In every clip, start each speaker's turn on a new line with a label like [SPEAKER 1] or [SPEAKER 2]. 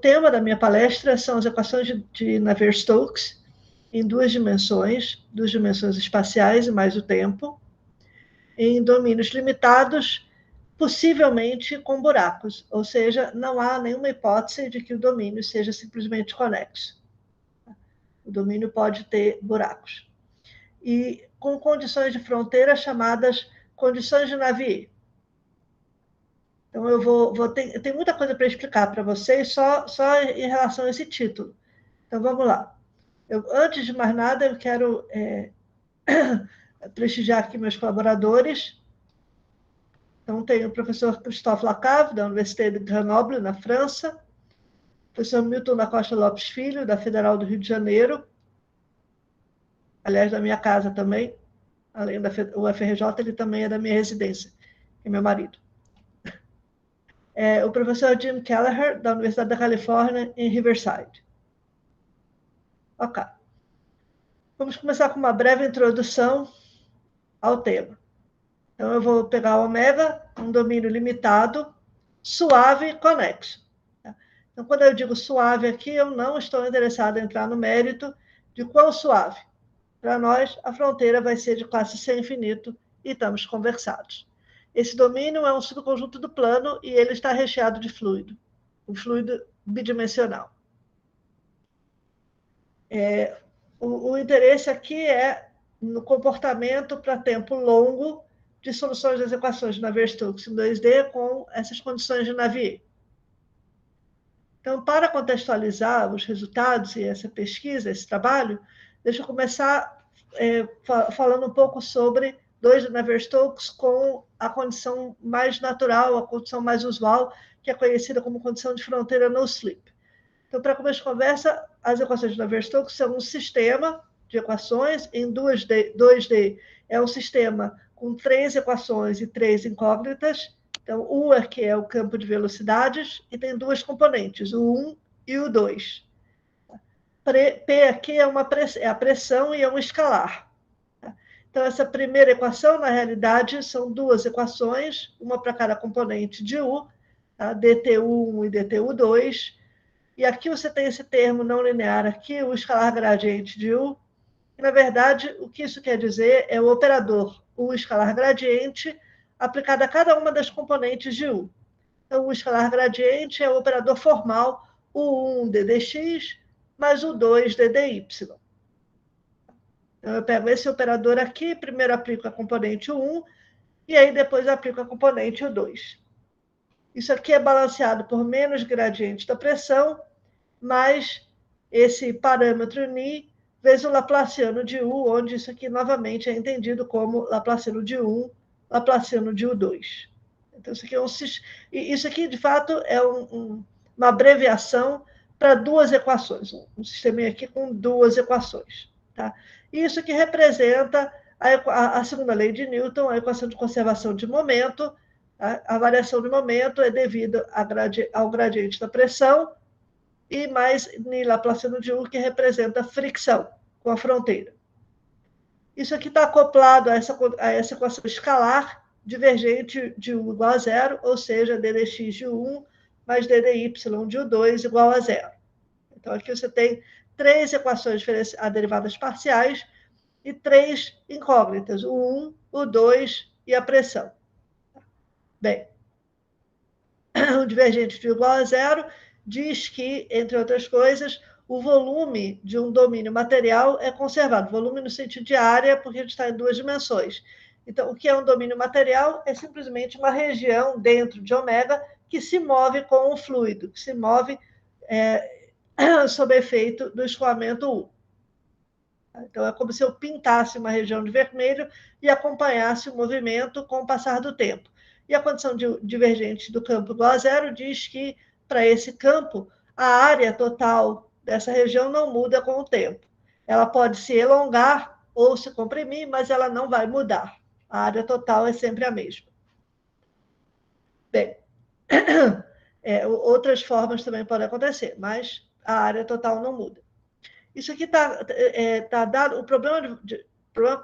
[SPEAKER 1] tema da minha palestra são as equações de Navier-Stokes em duas dimensões espaciais e mais o tempo, em domínios limitados, possivelmente com buracos, ou seja, não há nenhuma hipótese de que o domínio seja simplesmente conexo. O domínio pode ter buracos. E com condições de fronteira chamadas condições de Navier. Então, eu tenho muita coisa para explicar para vocês, só em relação a esse título. Então, vamos lá. Antes de mais nada, eu quero prestigiar aqui meus colaboradores. Então, tem o professor Christophe Lacave, da Université de Grenoble, na França, o professor Milton da Costa Lopes Filho, da Federal do Rio de Janeiro, aliás, da minha casa também, além da UFRJ, ele também é da minha residência, que é meu marido. O professor Jim Kelleher, da Universidade da Califórnia, em Riverside. Ok. Vamos começar com uma breve introdução ao tema. Então, eu vou pegar o ômega, um domínio limitado, suave e conexo. Então, quando eu digo suave aqui, eu não estou interessado em entrar no mérito de qual suave. Para nós, a fronteira vai ser de classe C infinito e estamos conversados. Esse domínio é um subconjunto do plano e ele está recheado de fluido, um fluido bidimensional. O interesse aqui é no comportamento para tempo longo de soluções das equações de Navier-Stokes em 2D com essas condições de Navier. Então, para contextualizar os resultados e essa pesquisa, esse trabalho, deixa eu começar falando um pouco sobre 2D Navier-Stokes com a condição mais natural, a condição mais usual, que é conhecida como condição de fronteira no-slip. Então, para começo de conversa, as equações de Navier-Stokes são um sistema de equações em 2D é um sistema com 3 equações e 3 incógnitas. Então, U aqui é o campo de velocidades e tem 2 componentes, o 1 e o 2. P aqui é a pressão e é um escalar. Então, essa primeira equação, na realidade, são 2 equações, uma para cada componente de U, tá? DTU1 e DTU2. E aqui você tem esse termo não linear aqui, o escalar gradiente de U. E, na verdade, o que isso quer dizer é o operador U escalar gradiente aplicado a cada uma das componentes de U. Então, o escalar gradiente é o operador formal, o 1 ddx mais o 2 ddy. Então, eu pego esse operador aqui, primeiro aplico a componente 1, e aí depois aplico a componente 2. Isso aqui é balanceado por menos gradiente da pressão, mais esse parâmetro ni, vezes o laplaciano de U, onde isso aqui novamente é entendido como laplaciano de 1, laplaciano de U2. Então, isso aqui, de fato, é uma abreviação para 2 equações, um sisteminha aqui com 2 equações. Tá? E isso aqui representa a segunda lei de Newton, a equação de conservação de momento. Tá? A variação de momento é devida ao gradiente da pressão, e mais ni laplaciano de U, que representa fricção com a fronteira. Isso aqui está acoplado a essa equação escalar divergente de U igual a zero, ou seja, ddx de U1 mais ddy de U2 igual a zero. Então, aqui você tem 3 equações a derivadas parciais e 3 incógnitas, o 1, o 2 e a pressão. Bem, o divergente de U igual a zero diz que, entre outras coisas, o volume de um domínio material é conservado. Volume no sentido de área, porque a gente está em 2 dimensões. Então, o que é um domínio material é simplesmente uma região dentro de ômega que se move com o fluido, que se move sob efeito do escoamento U. Então, é como se eu pintasse uma região de vermelho e acompanhasse o movimento com o passar do tempo. E a condição divergente do campo igual a zero diz que, para esse campo, a área total dessa região não muda com o tempo. Ela pode se elongar ou se comprimir, mas ela não vai mudar. A área total é sempre a mesma. Bem, outras formas também podem acontecer, mas a área total não muda. Isso aqui está dado. O problema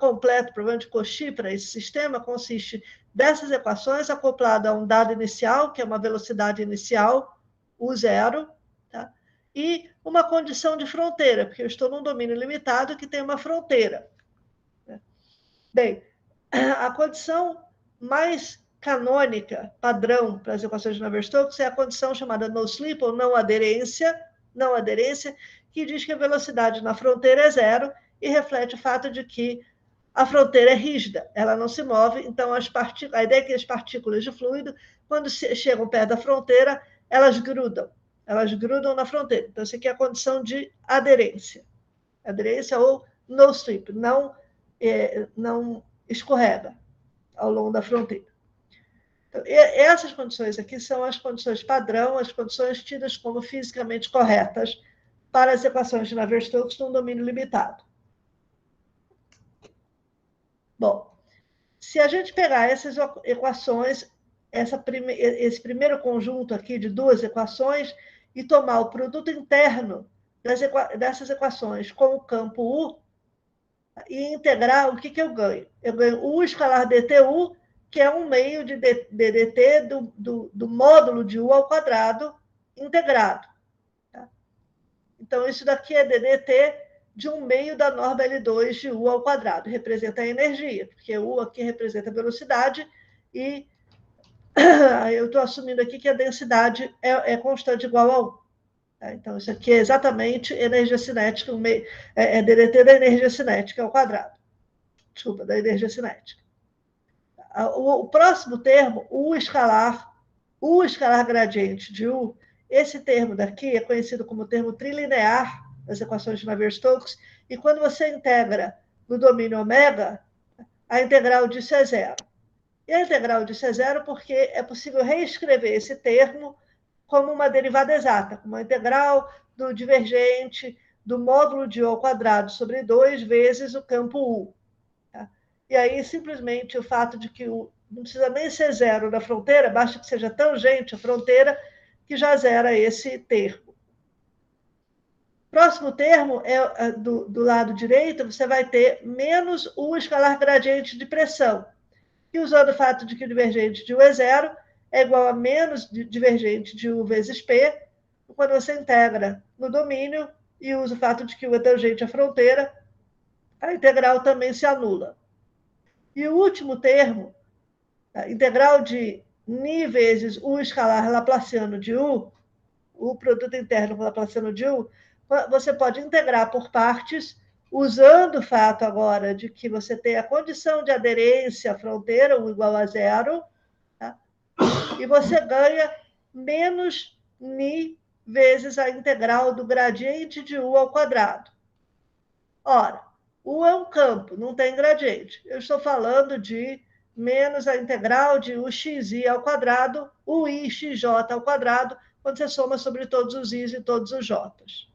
[SPEAKER 1] completo, o problema de Cauchy para esse sistema consiste dessas equações acoplado a um dado inicial, que é uma velocidade inicial, U0, tá? e uma condição de fronteira, porque eu estou num domínio limitado que tem uma fronteira. Bem, a condição mais canônica, padrão para as equações de Navier-Stokes é a condição chamada no-slip, ou não aderência, que diz que a velocidade na fronteira é zero e reflete o fato de que a fronteira é rígida, ela não se move, então a ideia é que as partículas de fluido, quando chegam perto da fronteira, elas grudam na fronteira. Então, isso aqui é a condição de aderência ou no-slip, não escorrega ao longo da fronteira. Então, essas condições aqui são as condições padrão, as condições tidas como fisicamente corretas para as equações de Navier-Stokes num domínio limitado. Bom, se a gente pegar essas equações, esse primeiro conjunto aqui de duas equações e tomar o produto interno dessas equações com o campo U e integrar, o que eu ganho? Eu ganho U escalar dtu, que é um meio de ddt do módulo de U ao quadrado integrado. Tá? Então, isso daqui é ddt de um meio da norma L2 de U ao quadrado, representa a energia, porque U aqui representa a velocidade e eu estou assumindo aqui que a densidade é constante igual a 1. Tá? Então, isso aqui é exatamente energia cinética, é ddt da energia cinética ao quadrado. Desculpa, da energia cinética. O próximo termo, U escalar gradiente de U, esse termo daqui é conhecido como termo trilinear das equações de Navier-Stokes, e quando você integra no domínio ômega, a integral disso é zero. E a integral disso é zero porque é possível reescrever esse termo como uma derivada exata, como uma integral do divergente do módulo de U ao quadrado sobre 2 vezes o campo U. Tá? E aí, simplesmente, o fato de que não precisa nem ser zero na fronteira, basta que seja tangente à fronteira, que já zera esse termo. Próximo termo é do lado direito, você vai ter menos U escalar gradiente de pressão, que usando o fato de que o divergente de U é zero, é igual a menos divergente de U vezes P, quando você integra no domínio e usa o fato de que U é tangente à fronteira, a integral também se anula. E o último termo, a integral de ni vezes U escalar laplaciano de U, o produto interno laplaciano de U, você pode integrar por partes, usando o fato agora de que você tem a condição de aderência à fronteira, U igual a zero, tá? E você ganha menos ni vezes a integral do gradiente de U ao quadrado. Ora, U é um campo, não tem gradiente. Eu estou falando de menos a integral de uxi ao quadrado, ui xj ao quadrado, quando você soma sobre todos os i's e todos os j's.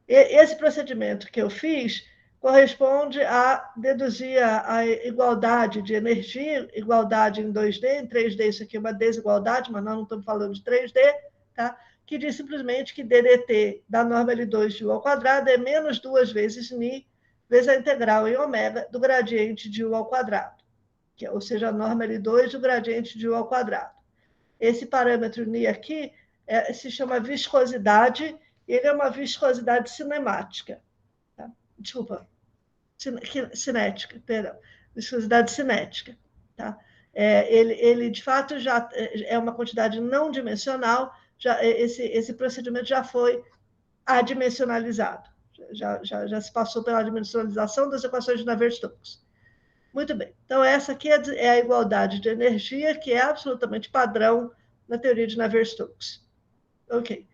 [SPEAKER 1] Esse procedimento que eu fiz corresponde a deduzir a igualdade de energia, igualdade em 2D, em 3D isso aqui é uma desigualdade, mas nós não estamos falando de 3D, tá? Que diz simplesmente que ddt da norma L2 de U ao quadrado é menos 2 vezes ni, vezes a integral em ômega do gradiente de U ao quadrado, ou seja, a norma L2 do gradiente de U ao quadrado. Esse parâmetro ni aqui se chama viscosidade, ele é uma viscosidade cinemática. Tá? Desculpa, cinética, perdão. Viscosidade cinética. Tá? Ele, de fato, já é uma quantidade não dimensional, esse procedimento já foi adimensionalizado. Já se passou pela dimensionalização das equações de Navier-Stokes. Muito bem. Então, essa aqui é a igualdade de energia, que é absolutamente padrão na teoria de Navier-Stokes. Ok.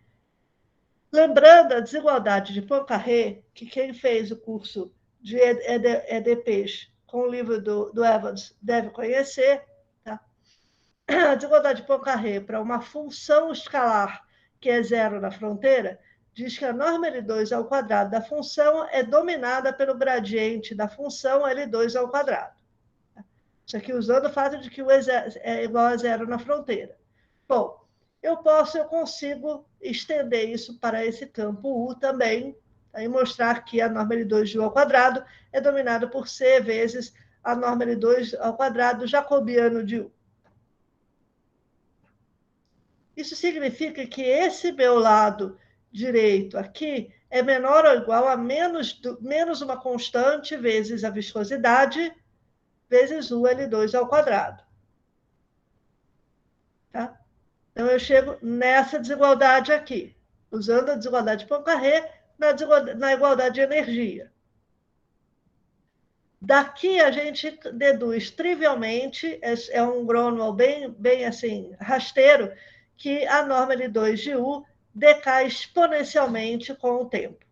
[SPEAKER 1] Lembrando a desigualdade de Poincaré, que quem fez o curso de EDPs com o livro do Evans deve conhecer, tá? A desigualdade de Poincaré para uma função escalar que é zero na fronteira diz que a norma L2 ao quadrado da função é dominada pelo gradiente da função L2 ao quadrado. Isso aqui usando o fato de que o é igual a zero na fronteira. Bom, eu consigo estender isso para esse campo U também, tá? E mostrar que a norma L2 de U ao quadrado é dominada por C vezes a norma L2 ao quadrado jacobiano de U. Isso significa que esse meu lado direito aqui é menor ou igual a menos uma constante vezes a viscosidade vezes u L2 ao quadrado. Tá? Então, eu chego nessa desigualdade aqui, usando a desigualdade de Poincaré na igualdade de energia. Daqui a gente deduz trivialmente, é um Gronwall bem assim, rasteiro, que a norma L2 de U decai exponencialmente com o tempo.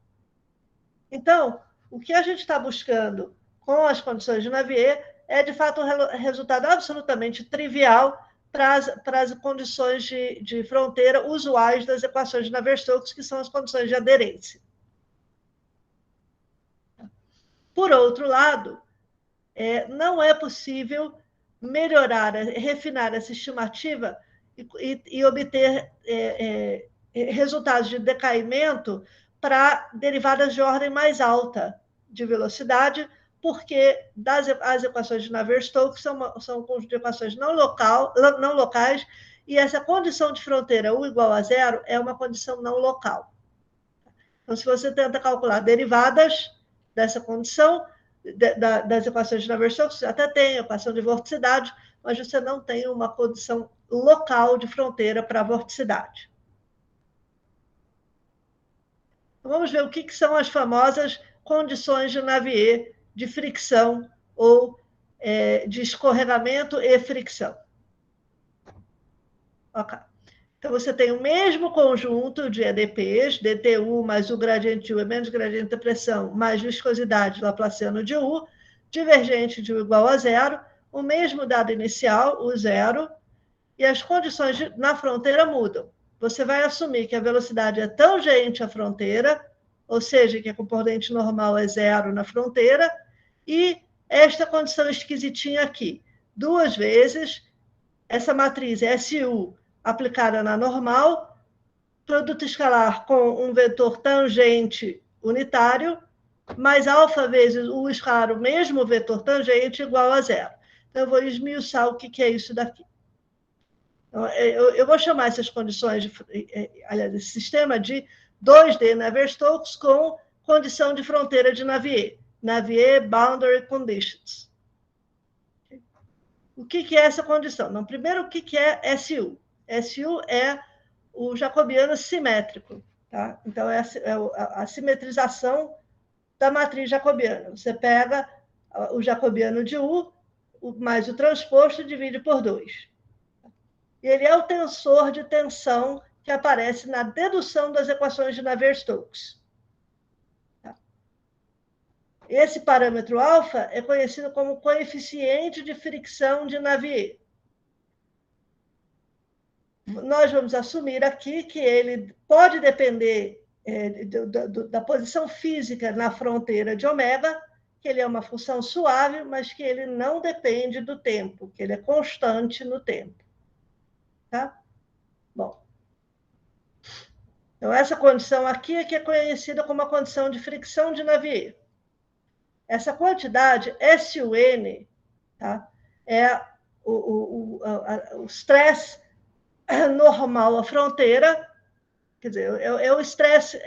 [SPEAKER 1] Então, o que a gente está buscando com as condições de Navier é, de fato, um resultado absolutamente trivial para as condições de fronteira usuais das equações de Navier-Stokes, que são as condições de aderência. Por outro lado, não é possível melhorar, refinar essa estimativa e obter resultados de decaimento para derivadas de ordem mais alta de velocidade, porque as equações de Navier-Stokes são um conjunto de equações não locais, e essa condição de fronteira U igual a zero é uma condição não local. Então, se você tenta calcular derivadas dessa condição, das equações de Navier-Stokes, você até tem a equação de vorticidade, mas você não tem uma condição local de fronteira para a vorticidade. Então, vamos ver o que são as famosas condições de Navier de fricção ou de escorregamento e fricção. Ok. Então, você tem o mesmo conjunto de EDPs, dTu mais o gradiente de U é menos gradiente da pressão, mais viscosidade laplaciano de U, divergente de U igual a zero, o mesmo dado inicial, o zero, e as condições na fronteira mudam. Você vai assumir que a velocidade é tangente à fronteira, ou seja, que a componente normal é zero na fronteira, e esta condição esquisitinha aqui, duas vezes, essa matriz SU aplicada na normal, produto escalar com um vetor tangente unitário, mais alfa vezes U escalar o mesmo vetor tangente igual a zero. Então, eu vou esmiuçar o que é isso daqui. Então, eu vou chamar essas condições, aliás, esse sistema de 2D Navier-Stokes com condição de fronteira de Navier. Navier Boundary Conditions. O que é essa condição? Não, primeiro, o que é SU? SU é o jacobiano simétrico. Tá? Então, é a simetrização da matriz jacobiana. Você pega o jacobiano de U, mais o transposto, e divide por 2. E ele é o tensor de tensão que aparece na dedução das equações de Navier-Stokes. Tá? Esse parâmetro alfa é conhecido como coeficiente de fricção de Navier. Nós vamos assumir aqui que ele pode depender da posição física na fronteira de ômega, que ele é uma função suave, mas que ele não depende do tempo, que ele é constante no tempo. Tá? Bom. Então, essa condição aqui é que é conhecida como a condição de fricção de Navier. Essa quantidade, SUN, tá? É o estresse normal à fronteira, quer dizer, é o estresse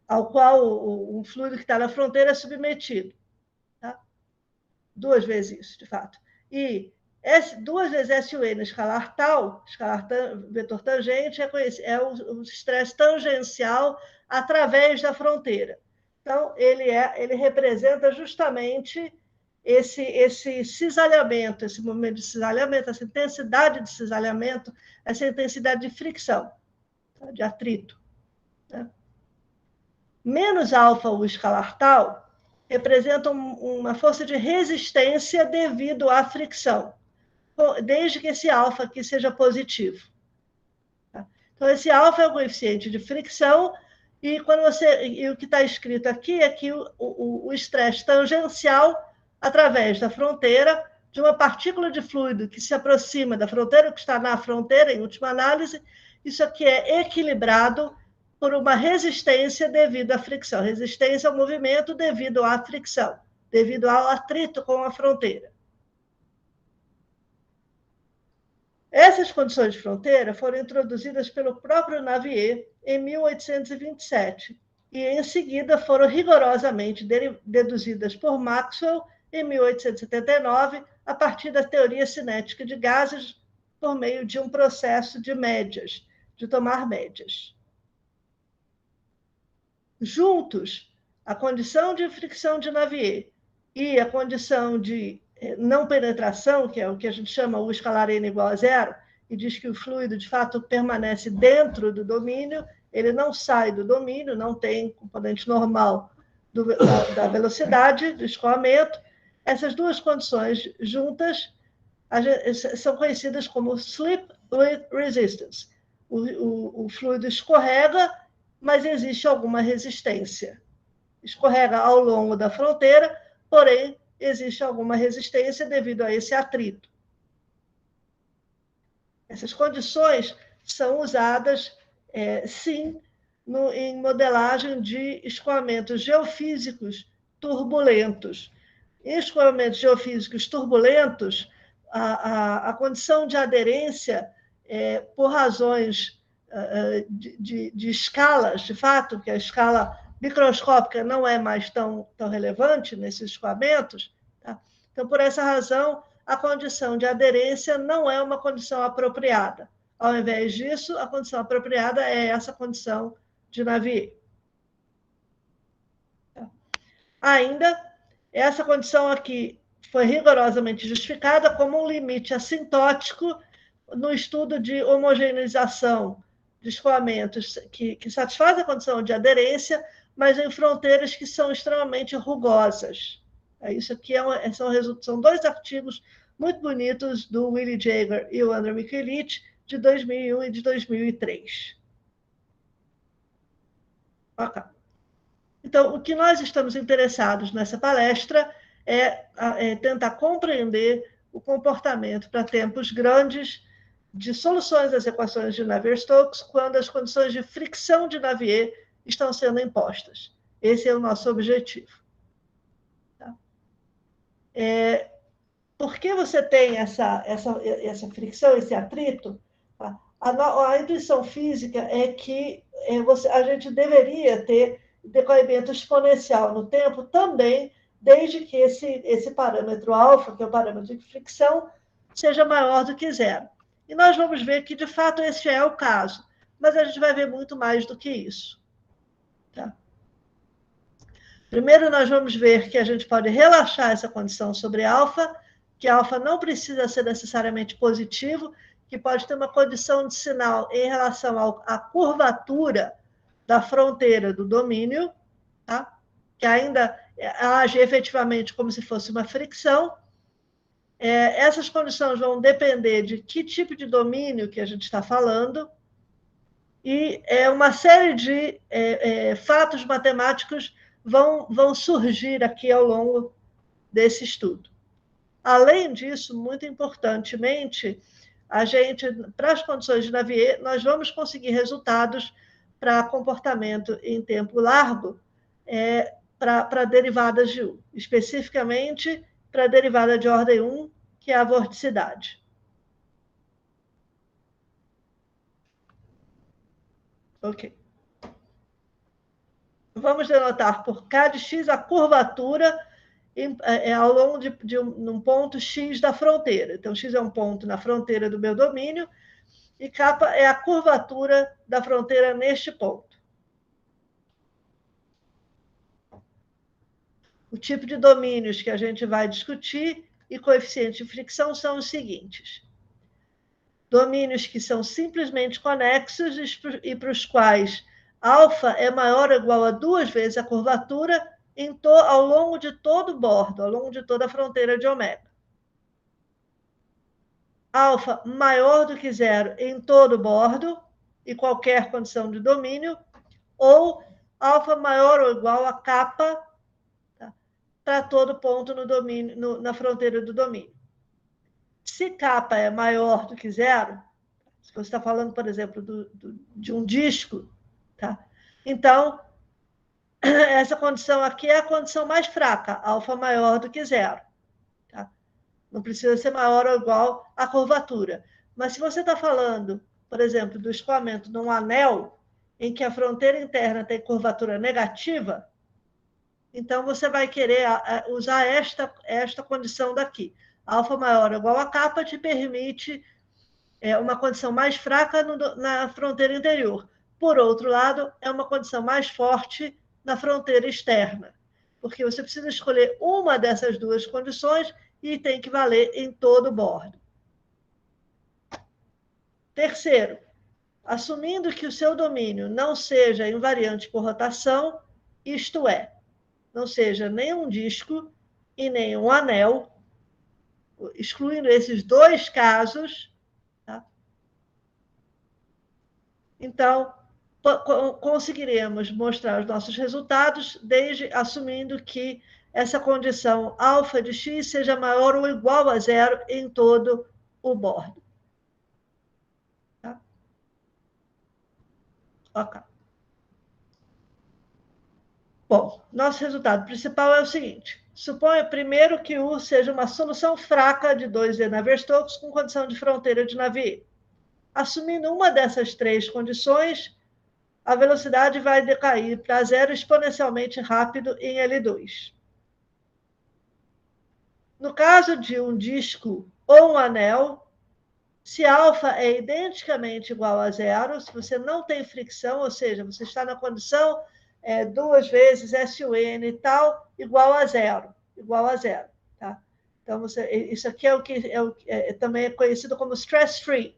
[SPEAKER 1] ao qual o fluido que está na fronteira é submetido. Tá? Duas vezes isso, de fato. E duas vezes SUN escalar tal, vetor tangente, é o estresse tangencial através da fronteira. Então, ele representa justamente esse cisalhamento, esse momento de cisalhamento, essa intensidade de cisalhamento, essa intensidade de fricção, tá? De atrito. Né? Menos alfa o escalar tal representa uma força de resistência devido à fricção, desde que esse alfa aqui seja positivo. Tá? Então, esse alfa é o coeficiente de fricção, e o que está escrito aqui é que o estresse tangencial através da fronteira de uma partícula de fluido que se aproxima da fronteira, que está na fronteira, em última análise, isso aqui é equilibrado por uma resistência devido à fricção, resistência ao movimento devido à fricção, devido ao atrito com a fronteira. Essas condições de fronteira foram introduzidas pelo próprio Navier em 1827 e, em seguida, foram rigorosamente deduzidas por Maxwell em 1879, a partir da teoria cinética de gases, por meio de um processo de médias, de tomar médias. Juntos, a condição de fricção de Navier e a condição de não penetração, que é o que a gente chama U escalar n igual a zero, e diz que o fluido, de fato, permanece dentro do domínio, ele não sai do domínio, não tem componente normal da velocidade do escoamento. Essas duas condições juntas são conhecidas como slip with resistance. O fluido escorrega, mas existe alguma resistência. Escorrega ao longo da fronteira, porém, existe alguma resistência devido a esse atrito. Essas condições são usadas, sim, em modelagem de escoamentos geofísicos turbulentos. Em escoamentos geofísicos turbulentos, a condição de aderência, por razões de escalas, de fato, que a escala microscópica não é mais tão relevante nesses escoamentos, tá? Então, por essa razão, a condição de aderência não é uma condição apropriada. Ao invés disso, a condição apropriada é essa condição de Navier. Ainda, essa condição aqui foi rigorosamente justificada como um limite assintótico no estudo de homogeneização de escoamentos que satisfaz a condição de aderência, mas em fronteiras que são extremamente rugosas. Isso aqui são dois artigos muito bonitos do Willy Jaeger e o Andrei Mikelic, de 2001 e de 2003. Okay. Então, o que nós estamos interessados nessa palestra é tentar compreender o comportamento para tempos grandes de soluções das equações de Navier-Stokes quando as condições de fricção de Navier estão sendo impostas. Esse é o nosso objetivo. Tá? Por que você tem essa fricção, esse atrito? Tá? A intuição física é que a gente deveria ter decaimento exponencial no tempo também, desde que esse parâmetro alfa, que é o parâmetro de fricção, seja maior do que zero. E nós vamos ver que, de fato, esse é o caso, mas a gente vai ver muito mais do que isso. Tá? Primeiro, nós vamos ver que a gente pode relaxar essa condição sobre alfa, que alfa não precisa ser necessariamente positivo, que pode ter uma condição de sinal em relação à curvatura da fronteira do domínio, tá? Que ainda age efetivamente como se fosse uma fricção. Essas condições vão depender de que tipo de domínio que a gente está falando, e uma série de fatos matemáticos vão surgir aqui ao longo desse estudo. Além disso, muito importantemente, para as condições de Navier, nós vamos conseguir resultados para comportamento em tempo largo, para derivadas de U, especificamente para a derivada de ordem 1, que é a vorticidade. Ok. Vamos denotar por K de x a curvatura ao longo de um ponto x da fronteira. Então, x é um ponto na fronteira do meu domínio, e K é a curvatura da fronteira neste ponto. O tipo de domínios que a gente vai discutir e coeficiente de fricção são os seguintes. Domínios que são simplesmente conexos e para os quais alfa é maior ou igual a 2 vezes a curvatura ao longo de todo o bordo, ao longo de toda a fronteira de ômega. Alfa maior do que zero em todo o bordo e qualquer condição de domínio, ou alfa maior ou igual a kappa, tá, para todo ponto no domínio, na fronteira do domínio. Se kappa é maior do que zero, se você está falando, por exemplo, de um disco, tá? Então, essa condição aqui é a condição mais fraca, alfa maior do que zero. Tá? Não precisa ser maior ou igual à curvatura. Mas se você está falando, por exemplo, do escoamento num anel em que a fronteira interna tem curvatura negativa, então você vai querer usar esta condição daqui. Alfa maior ou igual a kappa te permite uma condição mais fraca na fronteira interior. Por outro lado, é uma condição mais forte na fronteira externa, porque você precisa escolher uma dessas duas condições e tem que valer em todo o bordo. Terceiro, assumindo que o seu domínio não seja invariante por rotação, isto é, não seja nem um disco e nem um anel, excluindo esses dois casos, tá? Então, conseguiremos mostrar os nossos resultados assumindo que essa condição alfa de x seja maior ou igual a zero em todo o bordo. Tá? Ok. Bom, nosso resultado principal é o seguinte. Suponha primeiro que U seja uma solução fraca de 2D Navier-Stokes com condição de fronteira de Navier. Assumindo uma dessas três condições, a velocidade vai decair para zero exponencialmente rápido em L2. No caso de um disco ou um anel, se alfa é identicamente igual a zero, se você não tem fricção, ou seja, você está na condição 2 vezes SUN e tal, igual a zero. Tá? Então, isso aqui também é conhecido como stress-free.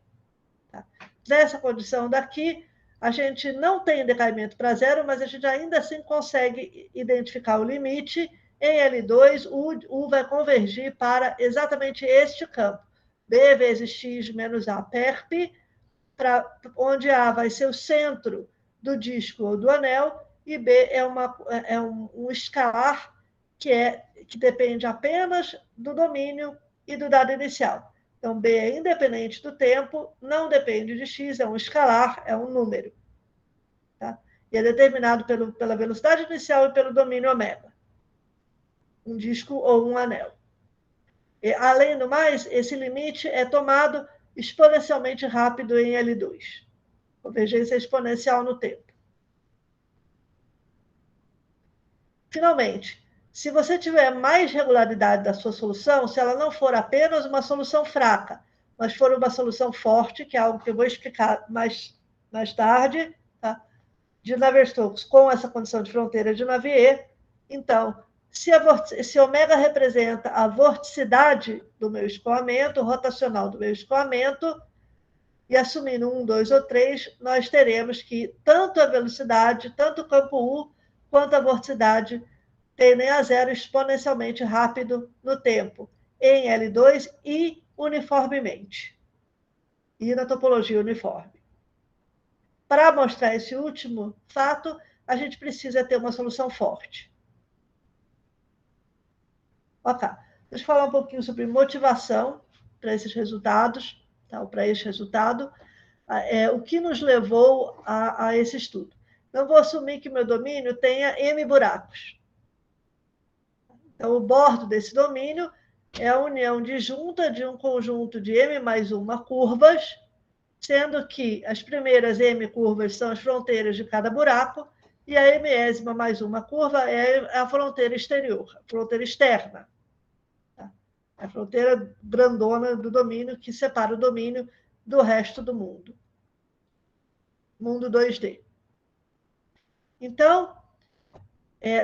[SPEAKER 1] Tá? Nessa condição daqui, a gente não tem decaimento para zero, mas a gente ainda assim consegue identificar o limite. Em L2, U vai convergir para exatamente este campo. B vezes x menos A perp, onde A vai ser o centro do disco ou do anel, e B é um escalar que depende apenas do domínio e do dado inicial. Então, B é independente do tempo, não depende de x, é um escalar, é um número. Tá? E é determinado pela velocidade inicial e pelo domínio ômega. Um disco ou um anel. E, além do mais, esse limite é tomado exponencialmente rápido em L2. Convergência exponencial no tempo. Finalmente, se você tiver mais regularidade da sua solução, se ela não for apenas uma solução fraca, mas for uma solução forte, que é algo que eu vou explicar mais tarde, tá? De Navier-Stokes com essa condição de fronteira de Navier, então, se ômega representa a vorticidade do meu escoamento, rotacional do meu escoamento, e assumindo 1, 2 ou 3, nós teremos que tanto a velocidade, tanto o campo U, quanto a vorticidade tendem a zero exponencialmente rápido no tempo, em L2 e uniformemente, e na topologia uniforme. Para mostrar esse último fato, a gente precisa ter uma solução forte. Ok, deixa eu falar um pouquinho sobre motivação para esses resultados, tá? Para esse resultado, o que nos levou a esse estudo. Então, vou assumir que meu domínio tenha M buracos. Então, o bordo desse domínio é a união disjunta de um conjunto de M mais uma curvas, sendo que as primeiras M curvas são as fronteiras de cada buraco, e a mésima mais uma curva é a fronteira exterior, a fronteira externa. Tá? A fronteira grandona do domínio que separa o domínio do resto do mundo. Mundo 2D. Então,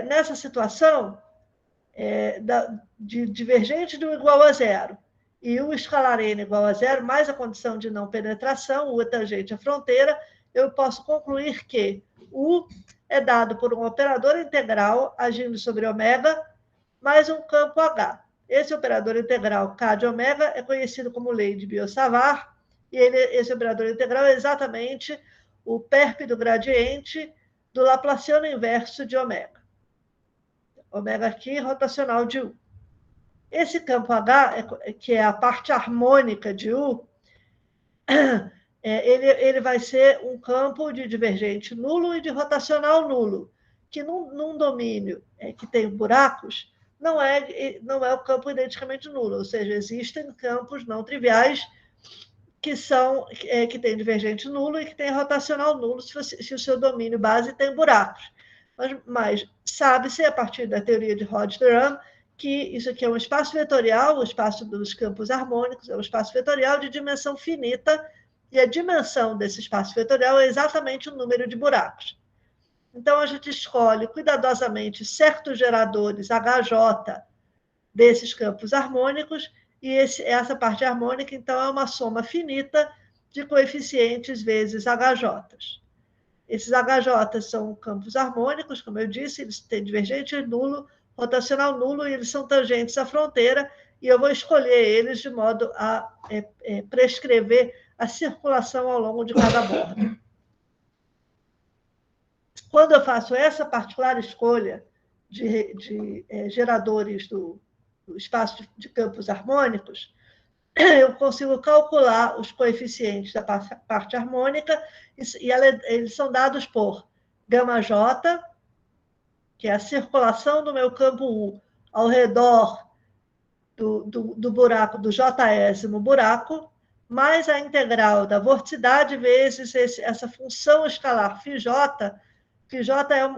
[SPEAKER 1] nessa situação, de divergente do igual a zero, e o escalar n igual a zero, mais a condição de não penetração, U é tangente à fronteira, eu posso concluir que U é dado por um operador integral agindo sobre ômega, mais um campo H. Esse operador integral K de ômega é conhecido como lei de Biot-Savart, e esse operador integral é exatamente o perp do gradiente do Laplaciano inverso de ômega. Ômega aqui rotacional de U. Esse campo H, que é a parte harmônica de U, ele vai ser um campo de divergente nulo e de rotacional nulo, que num domínio que tem buracos, não é o campo identicamente nulo, ou seja, existem campos não triviais que tem divergente nulo e que tem rotacional nulo se o seu domínio base tem buracos. Mas sabe-se, a partir da teoria de Rod-Durham, que isso aqui é um espaço vetorial, o espaço dos campos harmônicos é um espaço vetorial de dimensão finita, e a dimensão desse espaço vetorial é exatamente o número de buracos. Então, a gente escolhe cuidadosamente certos geradores HJ desses campos harmônicos, e essa parte harmônica, então, é uma soma finita de coeficientes vezes HJs. Esses HJs são campos harmônicos, como eu disse, eles têm divergente nulo, rotacional nulo, e eles são tangentes à fronteira, e eu vou escolher eles de modo a prescrever a circulação ao longo de cada borda. Quando eu faço essa particular escolha de geradores do espaço de campos harmônicos, eu consigo calcular os coeficientes da parte harmônica, e eles são dados por γJ, que é a circulação do meu campo U ao redor do buraco, do jésimo buraco, mais a integral da vorticidade vezes essa função escalar φj. φj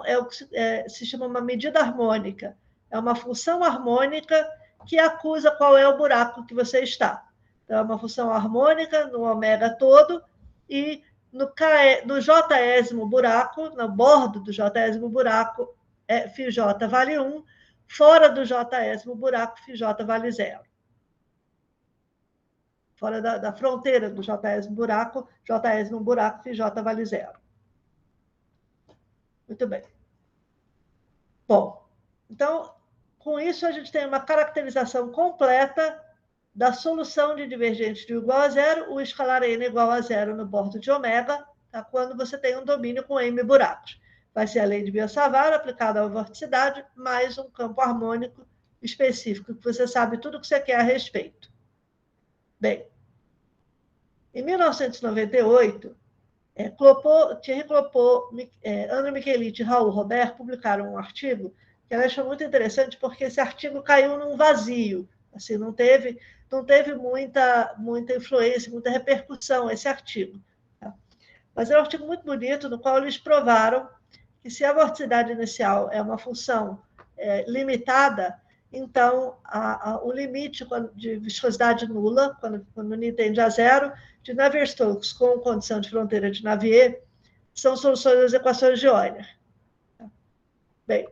[SPEAKER 1] é o que se chama uma medida harmônica. É uma função harmônica que acusa qual é o buraco que você está. Então, é uma função harmônica no ômega todo, e no jésimo buraco, no bordo do jésimo buraco, φj vale 1, fora do jésimo buraco, φj vale 0. Fora da fronteira do jésimo buraco, φj vale 0. Muito bem. Bom, então, com isso, a gente tem uma caracterização completa da solução de divergente de U igual a 0, o escalar n igual a 0 no bordo de ômega, tá? Quando você tem um domínio com m buracos. Vai ser a lei de Biot-Savart aplicada à vorticidade, mais um campo harmônico específico, que você sabe tudo o que você quer a respeito. Bem, em 1998, Thierry Clopot, André Michelit e Raul Robert publicaram um artigo que eu acho muito interessante, porque esse artigo caiu num vazio. Assim, não teve muita influência, muita repercussão esse artigo. Tá? Mas é um artigo muito bonito, no qual eles provaram que se a vorticidade inicial é uma função limitada, então o limite de viscosidade nula, quando n tende a 0, de Navier-Stokes com condição de fronteira de Navier, são soluções das equações de Euler. Bem,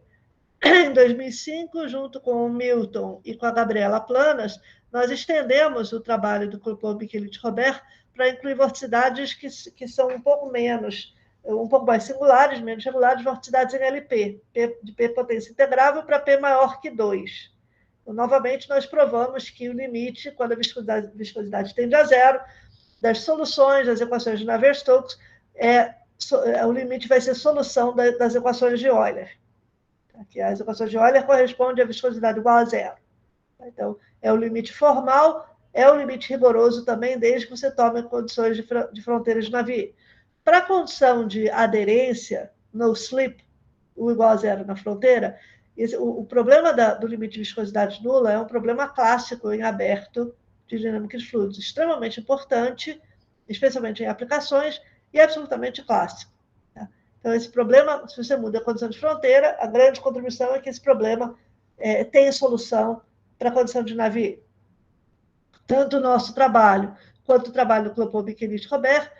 [SPEAKER 1] em 2005, junto com o Milton e com a Gabriela Planas, nós estendemos o trabalho do Clopot, Michelit e Robert para incluir vorticidades que são um pouco mais singulares, menos regulares, vorticidades em LP, de P potência integrável para P maior que 2. Então, novamente, nós provamos que o limite, quando a viscosidade tende a 0, das soluções das equações de Navier-Stokes, o limite vai ser solução das equações de Euler. Que as equações de Euler correspondem à viscosidade igual a 0. Então, é o limite formal, é o limite rigoroso também, desde que você tome condições de fronteira de Navier. Para a condição de aderência, no slip, U igual a 0 na fronteira, o problema do limite de viscosidade nula é um problema clássico em aberto de dinâmica de fluidos, extremamente importante, especialmente em aplicações, e absolutamente clássico. Tá? Então, esse problema, se você muda a condição de fronteira, a grande contribuição é que esse problema tem solução para a condição de Navier. Tanto o nosso trabalho quanto o trabalho do Clopot, Michelit e Robert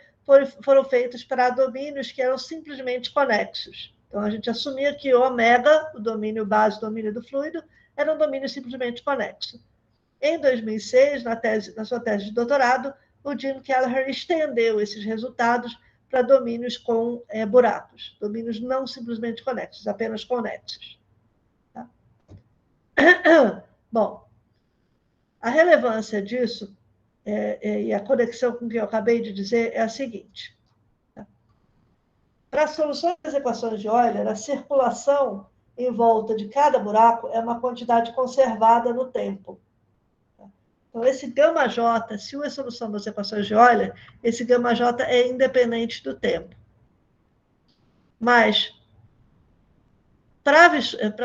[SPEAKER 1] foram feitos para domínios que eram simplesmente conexos. Então, a gente assumia que o ômega, o domínio base, o domínio do fluido, era um domínio simplesmente conexo. Em 2006, na sua tese de doutorado, o Jim Kelleher estendeu esses resultados para domínios com buracos, domínios não simplesmente conexos, apenas conexos. Tá? Bom, a relevância disso e a conexão com o que eu acabei de dizer é a seguinte. Tá? Para a solução das equações de Euler, a circulação em volta de cada buraco é uma quantidade conservada no tempo. Então, esse γJ, se U é a solução das equações de Euler, esse γJ é independente do tempo. Mas, para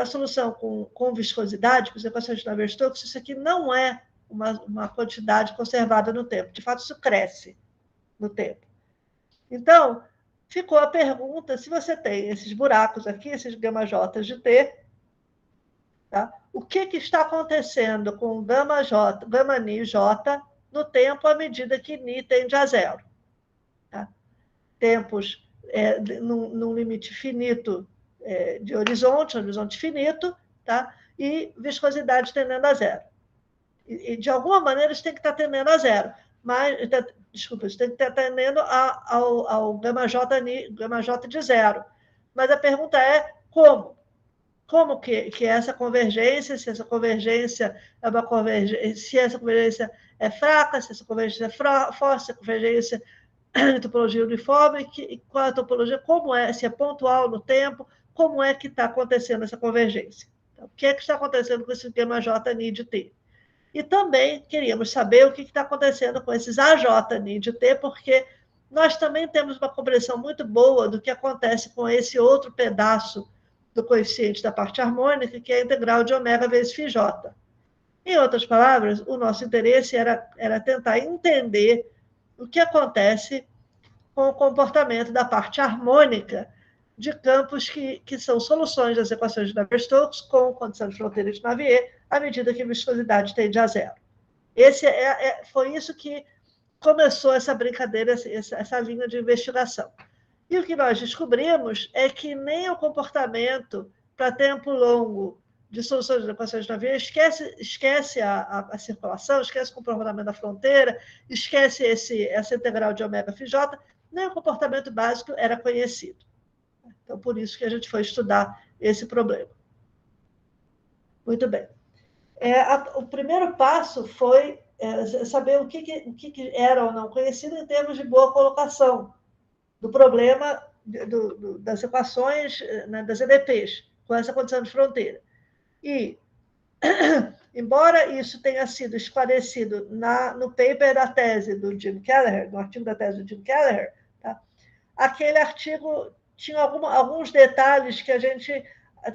[SPEAKER 1] a solução com viscosidade, com as equações de Navier-Stokes, isso aqui não é uma quantidade conservada no tempo. De fato, isso cresce no tempo. Então, ficou a pergunta, se você tem esses buracos aqui, esses γJ de T, tá? O que está acontecendo com gama ni J no tempo à medida que ni tende a zero? Tá? Tempos num limite finito de horizonte finito, tá? E viscosidade tendendo a zero. E de alguma maneira, isso tem que estar tendendo a zero. Mas, desculpa, isso tem que estar tendendo ao γJ de zero. Mas a pergunta é como? Como que é essa convergência, se essa convergência é uma convergência, se essa convergência é fraca, se essa convergência é forte, se a convergência é topologia uniforme, qual é a topologia, como é, se é pontual no tempo, como é que está acontecendo essa convergência. Então, o que é que está acontecendo com esse γJ ni de T? E também queríamos saber o que está acontecendo com esses AJ ni de T, porque nós também temos uma compreensão muito boa do que acontece com esse outro pedaço do coeficiente da parte harmônica, que é a integral de ômega vezes φJ. Em outras palavras, o nosso interesse era tentar entender o que acontece com o comportamento da parte harmônica de campos que são soluções das equações de Navier-Stokes com condição de fronteira de Navier, à medida que a viscosidade tende a zero. Foi isso que começou essa brincadeira, essa linha de investigação. E o que nós descobrimos é que nem o comportamento para tempo longo de soluções de equações de Navier esquece a circulação, esquece o comportamento da fronteira, esquece essa integral de ômega φJ, nem o comportamento básico era conhecido. Então, por isso que a gente foi estudar esse problema. Muito bem. O primeiro passo foi saber o que era ou não conhecido em termos de boa colocação do problema das equações, né, das EDPs, com essa condição de fronteira. E, embora isso tenha sido esclarecido no paper da tese do Jim Kelleher, no artigo da tese do Jim Kelleher, tá? Aquele artigo tinha alguns detalhes que a gente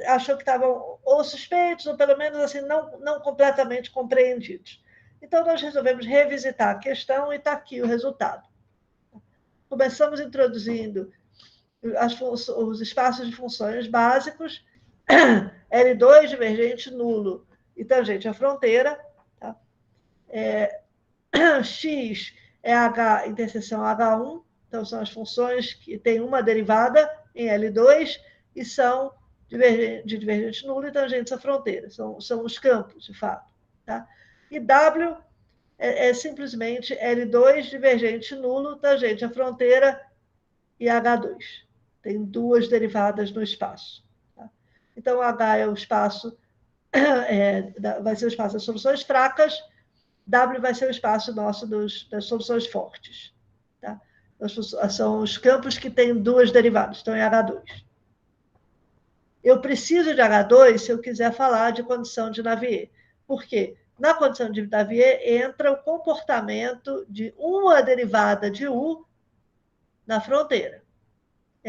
[SPEAKER 1] achou que estavam ou suspeitos, ou pelo menos assim, não completamente compreendidos. Então, nós resolvemos revisitar a questão e está aqui o resultado. Começamos introduzindo os espaços de funções básicos, L2 divergente nulo e tangente à fronteira. Tá? X é H interseção H1, então são as funções que têm uma derivada em L2 e são de divergente nulo e tangentes à fronteira. São os campos, de fato. Tá? E W é simplesmente L2 divergente nulo, tangente à fronteira e H2. Tem duas derivadas no espaço. Tá? Então, H é o espaço, vai ser o espaço das soluções fracas, W vai ser o espaço nosso das soluções fortes. Tá? São os campos que têm duas derivadas, estão em H2. Eu preciso de H2 se eu quiser falar de condição de Navier. Por quê? Na condição de Navier entra o comportamento de uma derivada de U na fronteira.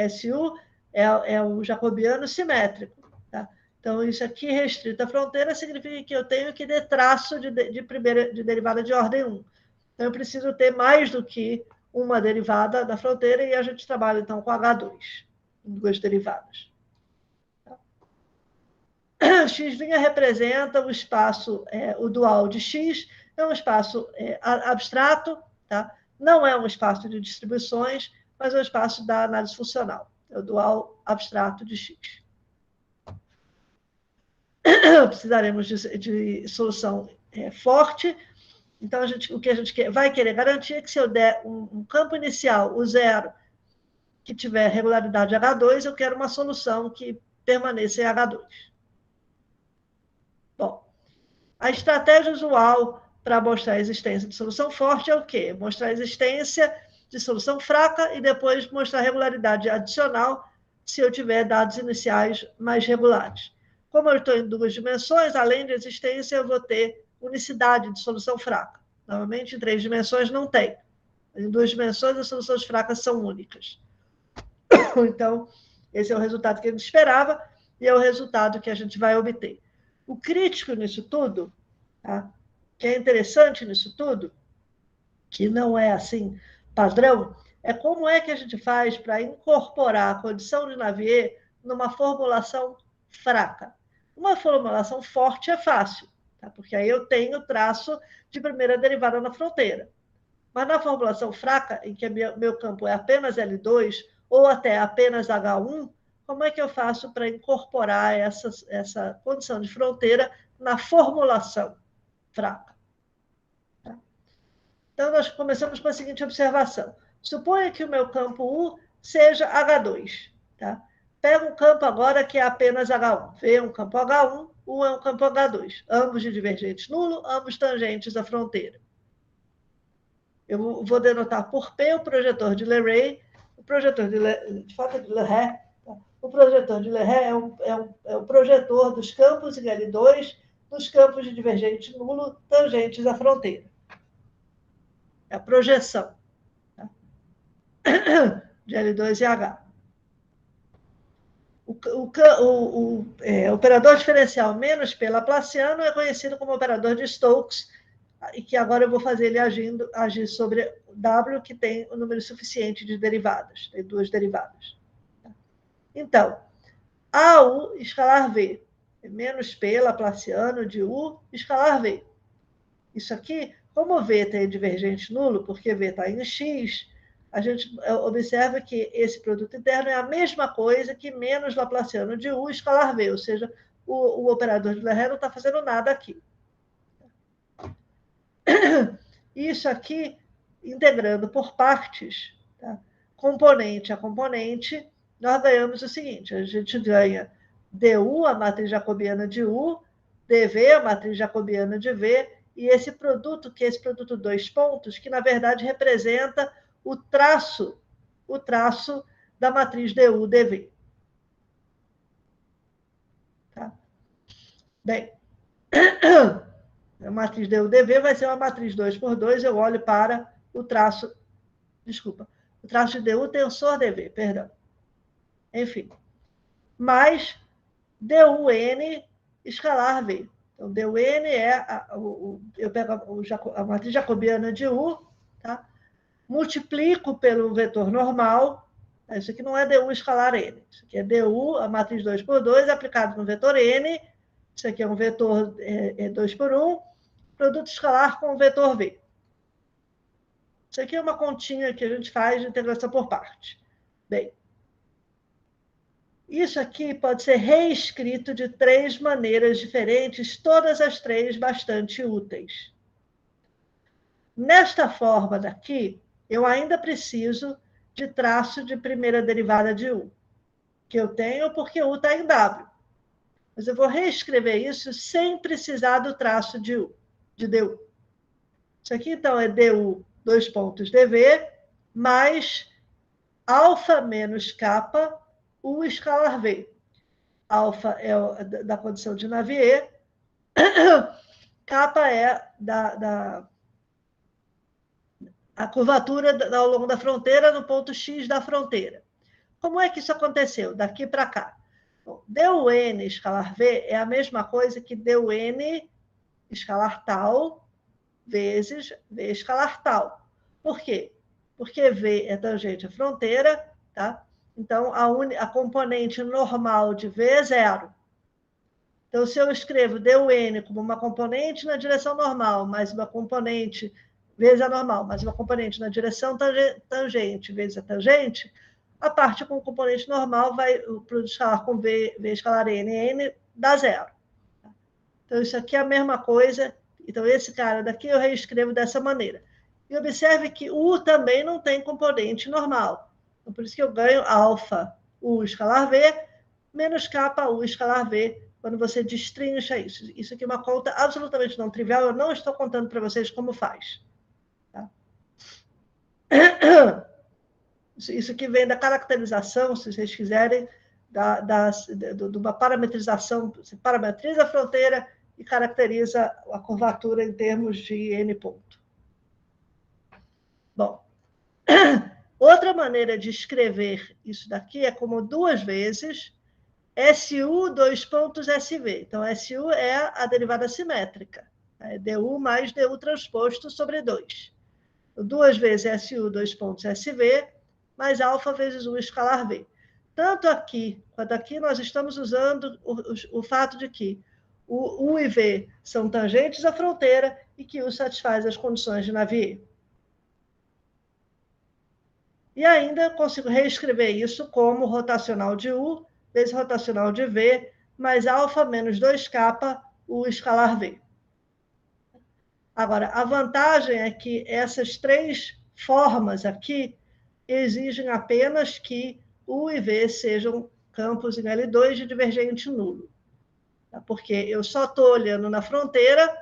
[SPEAKER 1] SU é o jacobiano simétrico. Tá? Então, isso aqui restrito à fronteira significa que eu tenho que ter traço de derivada de ordem 1. Então, eu preciso ter mais do que uma derivada da fronteira e a gente trabalha, então, com H2, duas derivadas. X' representa o espaço, o dual de X, é um espaço abstrato, tá? Não é um espaço de distribuições, mas é um espaço da análise funcional, é o dual abstrato de X. Precisaremos de solução forte, então o que a gente vai querer garantir é que se eu der um campo inicial, o zero, que tiver regularidade H2, eu quero uma solução que permaneça em H2. Bom, a estratégia usual para mostrar a existência de solução forte é o quê? Mostrar a existência de solução fraca e depois mostrar regularidade adicional se eu tiver dados iniciais mais regulares. Como eu estou em duas dimensões, além de existência, eu vou ter unicidade de solução fraca. Normalmente, em 3 dimensões não tem. Em 2 dimensões, as soluções fracas são únicas. Então, esse é o resultado que a gente esperava e é o resultado que a gente vai obter. O crítico nisso tudo, tá, que é interessante nisso tudo, que não é assim padrão, é como é que a gente faz para incorporar a condição de Navier numa formulação fraca. Uma formulação forte é fácil, tá? Porque aí eu tenho traço de primeira derivada na fronteira. Mas na formulação fraca, em que meu campo é apenas L2 ou até apenas H1, como é que eu faço para incorporar essa condição de fronteira na formulação fraca? Tá? Então, nós começamos com a seguinte observação. Suponha que o meu campo U seja H2. Tá? Pega um campo agora que é apenas H1. V é um campo H1, U é um campo H2. Ambos de divergente nulo, ambos tangentes à fronteira. Eu vou denotar por P o projetor de Leray, o projetor de fato de Leray. Tá? O projetor de Leray é o projetor dos campos em L2 dos campos de divergente nulo tangentes à fronteira. É a projeção, tá? De L2 e H. O operador diferencial menos P laplaciano é conhecido como operador de Stokes, e que agora eu vou fazer ele agir sobre W, que tem o número suficiente de derivadas, tem 2 derivadas. Então, AU escalar V, é menos P laplaciano de U escalar V. Isso aqui, como V tem divergente nulo, porque V está em X, a gente observa que esse produto interno é a mesma coisa que menos laplaciano de U escalar V, ou seja, o operador de Leray não está fazendo nada aqui. Isso aqui, integrando por partes, tá? Componente a componente, nós ganhamos o seguinte, a gente ganha DU, a matriz jacobiana de U, DV, a matriz jacobiana de V, e esse produto, que é esse produto 2 pontos, que na verdade representa o traço da matriz DU, DV. Tá? Bem, a matriz DU-DV vai ser uma matriz 2 por 2, eu olho para o traço, o traço de DU tensor DV, perdão. Enfim, mais DUN escalar V. Então, DUN é, eu pego a matriz jacobiana de U, tá? Multiplico pelo vetor normal, isso aqui não é DU escalar N, isso aqui é DU, a matriz 2 por 2, aplicado no vetor N, isso aqui é um vetor 2 por 1, produto escalar com o vetor V. Isso aqui é uma continha que a gente faz de integração por parte. Bem, isso aqui pode ser reescrito de 3 maneiras diferentes, todas as 3 bastante úteis. Nesta forma daqui, eu ainda preciso de traço de primeira derivada de U, que eu tenho porque U está em W. Mas eu vou reescrever isso sem precisar do traço de U, de DU. Isso aqui, então, é DU, 2 pontos DV, mais alfa menos kappa, U escalar V. Alfa é da condição de Navier, kappa é a curvatura ao longo da fronteira no ponto X da fronteira. Como é que isso aconteceu? Daqui para cá. DUN escalar V é a mesma coisa que DUN escalar tal vezes V escalar tal. Por quê? Porque V é tangente à fronteira, tá? Então, a componente normal de V é 0. Então, se eu escrevo DUN como uma componente na direção normal, mais uma componente vezes a normal, mais uma componente na direção tangente vezes a tangente, a parte com componente normal vai, o produto escalar com V escalar N dá 0. Então, isso aqui é a mesma coisa. Então, esse cara daqui eu reescrevo dessa maneira. E observe que U também não tem componente normal. Então, por isso que eu ganho alfa U escalar V menos kappa U escalar V, quando você destrincha isso. Isso aqui é uma conta absolutamente não trivial, eu não estou contando para vocês como faz. Tá? Isso aqui vem da caracterização, se vocês quiserem, de uma parametrização. Você parametriza a fronteira e caracteriza a curvatura em termos de N ponto. Bom, outra maneira de escrever isso daqui é como 2 vezes SU 2 pontos SV. Então, SU é a derivada simétrica. É du mais du transposto sobre 2. 2 vezes SU, 2 pontos SV, mais alfa vezes U escalar V. Tanto aqui quanto aqui, nós estamos usando o fato de que o U e V são tangentes à fronteira e que U satisfaz as condições de Navier. E ainda consigo reescrever isso como rotacional de U vezes rotacional de V, mais alfa menos 2K, U escalar V. Agora, a vantagem é que essas três formas aqui exigem apenas que U e V sejam campos em L2 de divergente nulo. Tá? Porque eu só estou olhando na fronteira,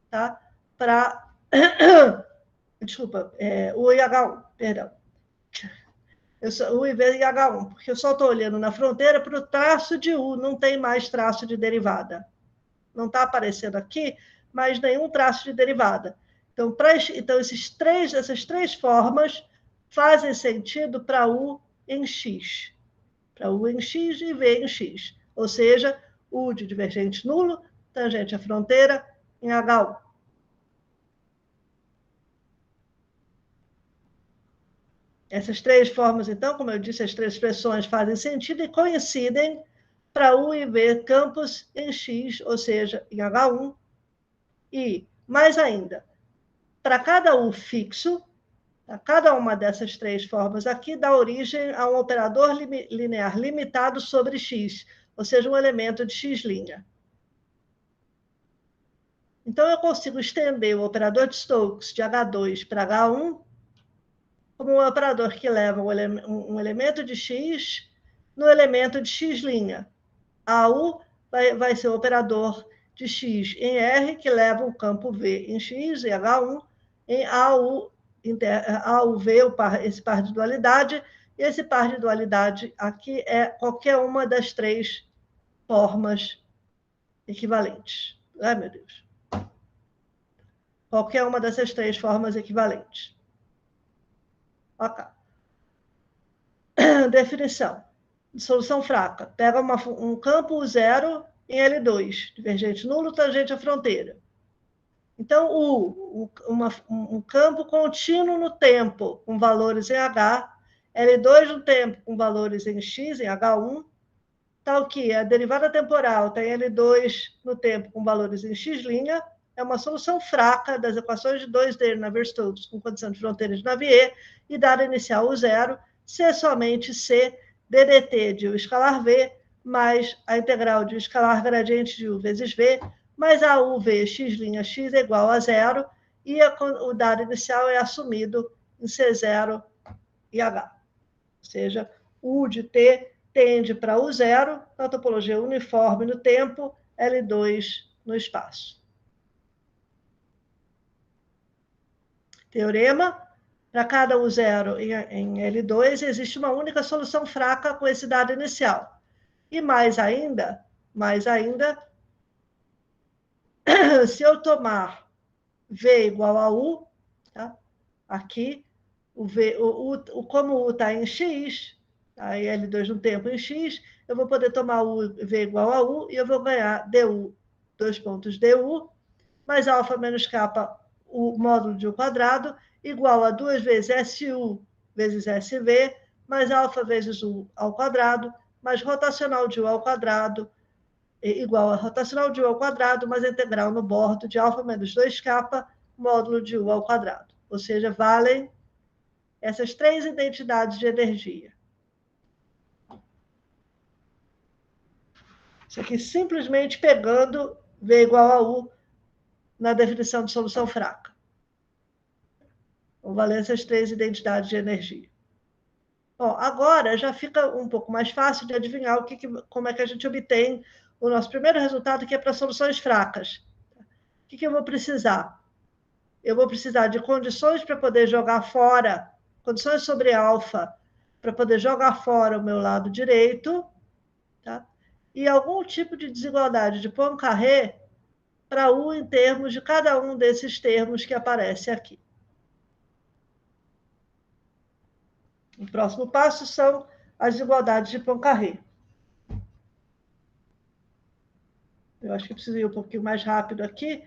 [SPEAKER 1] tá? Para... Desculpa, U e H1, perdão. U e V e H1, porque eu só estou olhando na fronteira para o traço de U, não tem mais traço de derivada. Não está aparecendo aqui, mas nenhum traço de derivada. Então, essas três formas fazem sentido para U em X. Para U em X e V em X. Ou seja, U de divergente nulo, tangente à fronteira, em H1. Essas três formas, então, como eu disse, as três expressões fazem sentido e coincidem para U e V campos em X, ou seja, em H1. E, mais ainda, para cada U fixo, cada uma dessas três formas aqui dá origem a um operador linear limitado sobre X, ou seja, um elemento de X'. Então, eu consigo estender o operador de Stokes de H2 para H1 como um operador que leva um elemento de X no elemento de X'. AU vai ser o operador de X em R, que leva o campo V em X, e H1, em AU, AUV, esse par de dualidade, e esse par de dualidade aqui é qualquer uma das três formas equivalentes. Ai, meu Deus. Qualquer uma dessas três formas equivalentes. Ok. Definição. Solução fraca. Pega um campo zero em L2, divergente nulo, tangente à fronteira. Então, um campo contínuo no tempo, com valores em H, L2 no tempo, com valores em X, em H1, tal que a derivada temporal tem L2 no tempo, com valores em X', é uma solução fraca das equações de 2D Navier-Stokes com condição de fronteira de Navier, e dada inicial o zero, se somente C DDT de U escalar V, mais a integral de U escalar gradiente de U vezes V, mais a U V X' X é igual a zero, e o dado inicial é assumido em C0 e H. Ou seja, U de T tende para U zero, na topologia uniforme no tempo, L2 no espaço. Teorema: para cada U0 em L2, existe uma única solução fraca com esse dado inicial. E mais ainda, se eu tomar V igual a U, tá? Aqui, como U está em X, aí L2 no tempo em X, eu vou poder tomar V igual a U e eu vou ganhar du, 2 pontos du, mais alfa menos capa, o módulo de U quadrado, igual a 2 vezes SU vezes SV, mais alfa vezes U ao quadrado, mais rotacional de U ao quadrado, igual a rotacional de U ao quadrado, mais integral no bordo de alfa menos 2K, módulo de U ao quadrado. Ou seja, valem essas três identidades de energia. Isso aqui simplesmente pegando V igual a U na definição de solução fraca. Vão valer essas três identidades de energia. Bom, agora já fica um pouco mais fácil de adivinhar como é que a gente obtém o nosso primeiro resultado, que é para soluções fracas. O que eu vou precisar? Eu vou precisar de condições para poder jogar fora, condições sobre alfa, para poder jogar fora o meu lado direito, tá? E algum tipo de desigualdade de Poincaré para U em termos de cada um desses termos que aparece aqui. O próximo passo são as desigualdades de Poincaré. Eu acho que preciso ir um pouquinho mais rápido aqui,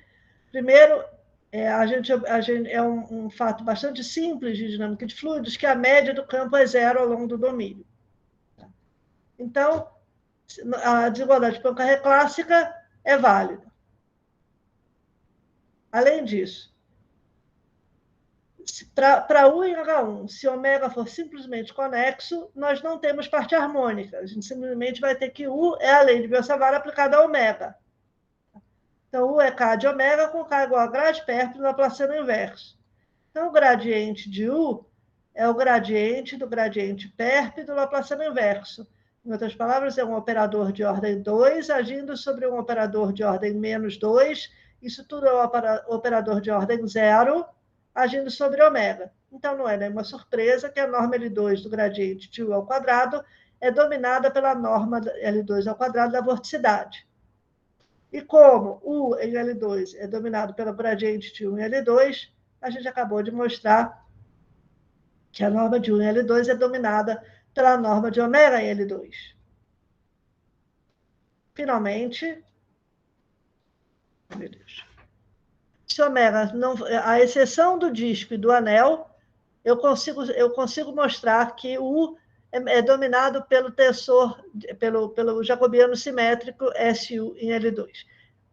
[SPEAKER 1] Primeiro, é um fato bastante simples de dinâmica de fluidos, que a média do campo é zero ao longo do domínio. Então, a desigualdade de Poincare clássica é válida. Além disso, para U em H1, se ômega for simplesmente conexo, nós não temos parte harmônica. A gente simplesmente vai ter que U é a lei de Biot-Savart aplicada a ômega. Então, U é K de ômega com K igual a grade perto do Laplaciano inverso. Então, o gradiente de U é o gradiente do gradiente perp do Laplaciano inverso. Em outras palavras, é um operador de ordem 2 agindo sobre um operador de ordem menos 2. Isso tudo é um operador de ordem 0 agindo sobre ômega. Então, não é nenhuma surpresa que a norma L2 do gradiente de U ao quadrado é dominada pela norma L2 ao quadrado da vorticidade. E como U em L2 é dominado pelo gradiente de U em L2, a gente acabou de mostrar que a norma de U em L2 é dominada pela norma de ômega em L2. Finalmente, meu Deus, se ômega não, a exceção do disco e do anel, eu consigo mostrar que U é dominado pelo tensor, pelo jacobiano simétrico SU em L2,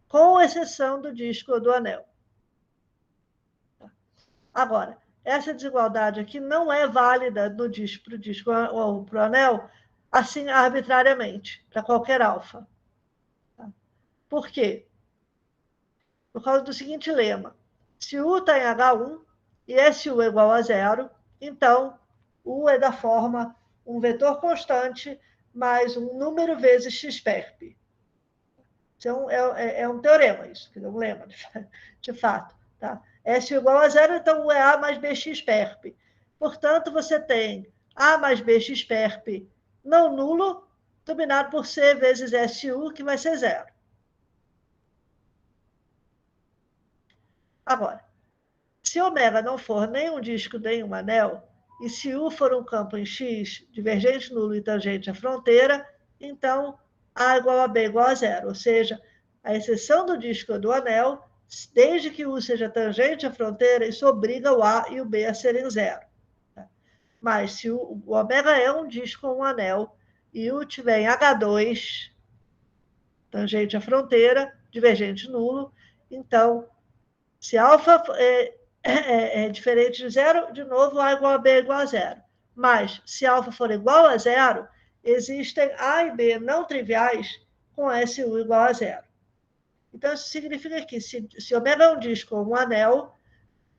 [SPEAKER 1] com exceção do disco ou do anel. Agora, essa desigualdade aqui não é válida do disco para o disco ou para o anel, assim, arbitrariamente, para qualquer alfa. Por quê? Por causa do seguinte lema. Se U está em H1 e SU é igual a zero, então U é da forma um vetor constante mais um número vezes xperp. Então, é um teorema isso, que é um lema, de fato. Tá? S igual a zero, então U é A mais BXperp. Portanto, você tem A mais BXperp não nulo, dominado por C vezes SU, que vai ser zero. Agora, se ômega não for nem um disco nem um anel, e se U for um campo em X, divergente, nulo e tangente à fronteira, então A igual a B igual a zero, ou seja, a exceção do disco ou do anel, desde que U seja tangente à fronteira, isso obriga o A e o B a serem zero. Mas se o ômega é um disco ou um anel, e U tiver em H2, tangente à fronteira, divergente nulo, então, se alfa é diferente de zero, de novo, A igual a B igual a zero. Mas, se alfa for igual a zero, existem A e B não triviais com SU igual a zero. Então, isso significa que se ômega é um disco ou um anel,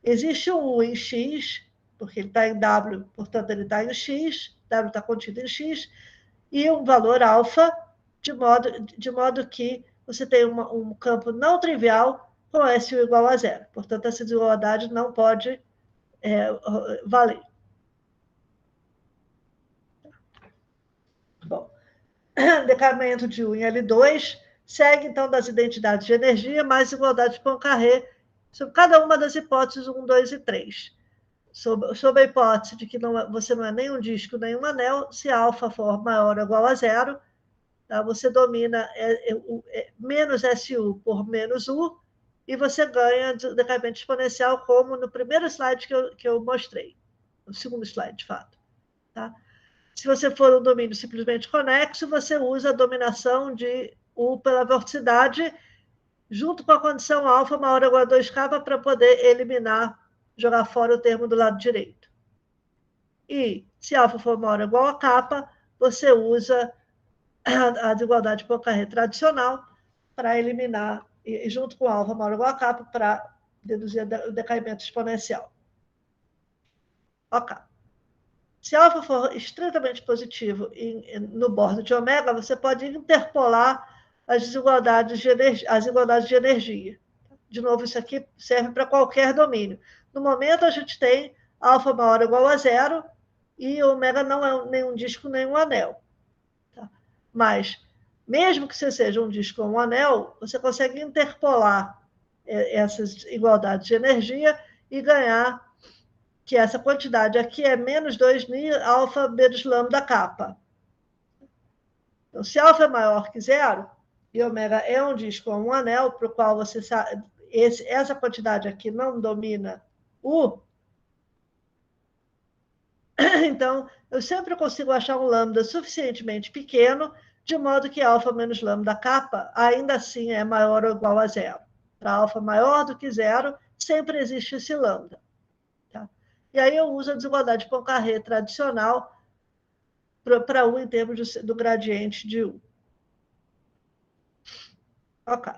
[SPEAKER 1] existe um U em X, porque ele está em W, portanto, ele está em X, W está contido em X, e um valor alfa, de modo que você tem um campo não trivial com SU igual a zero. Portanto, essa desigualdade não pode valer. Bom, decaimento de U em L2 segue, então, das identidades de energia mais desigualdade de Poincare sobre cada uma das hipóteses 1, 2 e 3. Sob a hipótese de que você não é nem um disco nem um anel, se alfa for maior ou igual a zero, tá? Você domina menos SU por menos U, e você ganha decaimento exponencial, como no primeiro slide que eu mostrei, no segundo slide, de fato. Tá? Se você for um domínio simplesmente conexo, você usa a dominação de U pela vorticidade, junto com a condição alfa maior ou igual a 2K, para poder eliminar, jogar fora o termo do lado direito. E se alfa for maior ou igual a K, você usa a desigualdade de Poincare tradicional para eliminar, e junto com alfa maior ou igual a K, para deduzir o decaimento exponencial. Ok. Se alfa for estritamente positivo no bordo de ômega, você pode interpolar as desigualdades de energia. De novo, isso aqui serve para qualquer domínio. No momento, a gente tem alfa maior ou igual a zero, e ômega não é nem um disco nem um anel. Tá? Mas, mesmo que você seja um disco ou um anel, você consegue interpolar essas igualdades de energia e ganhar que essa quantidade aqui é menos 2.000 alfa menos lambda K. Então, se alfa é maior que zero, e ômega é um disco ou um anel, para o qual você essa quantidade aqui não domina U, então eu sempre consigo achar um lambda suficientemente pequeno, de modo que alfa menos lambda kappa ainda assim é maior ou igual a zero. Para alfa maior do que zero, sempre existe esse lambda. Tá? E aí eu uso a desigualdade de Poincaré tradicional para U em termos do gradiente de U. Ok.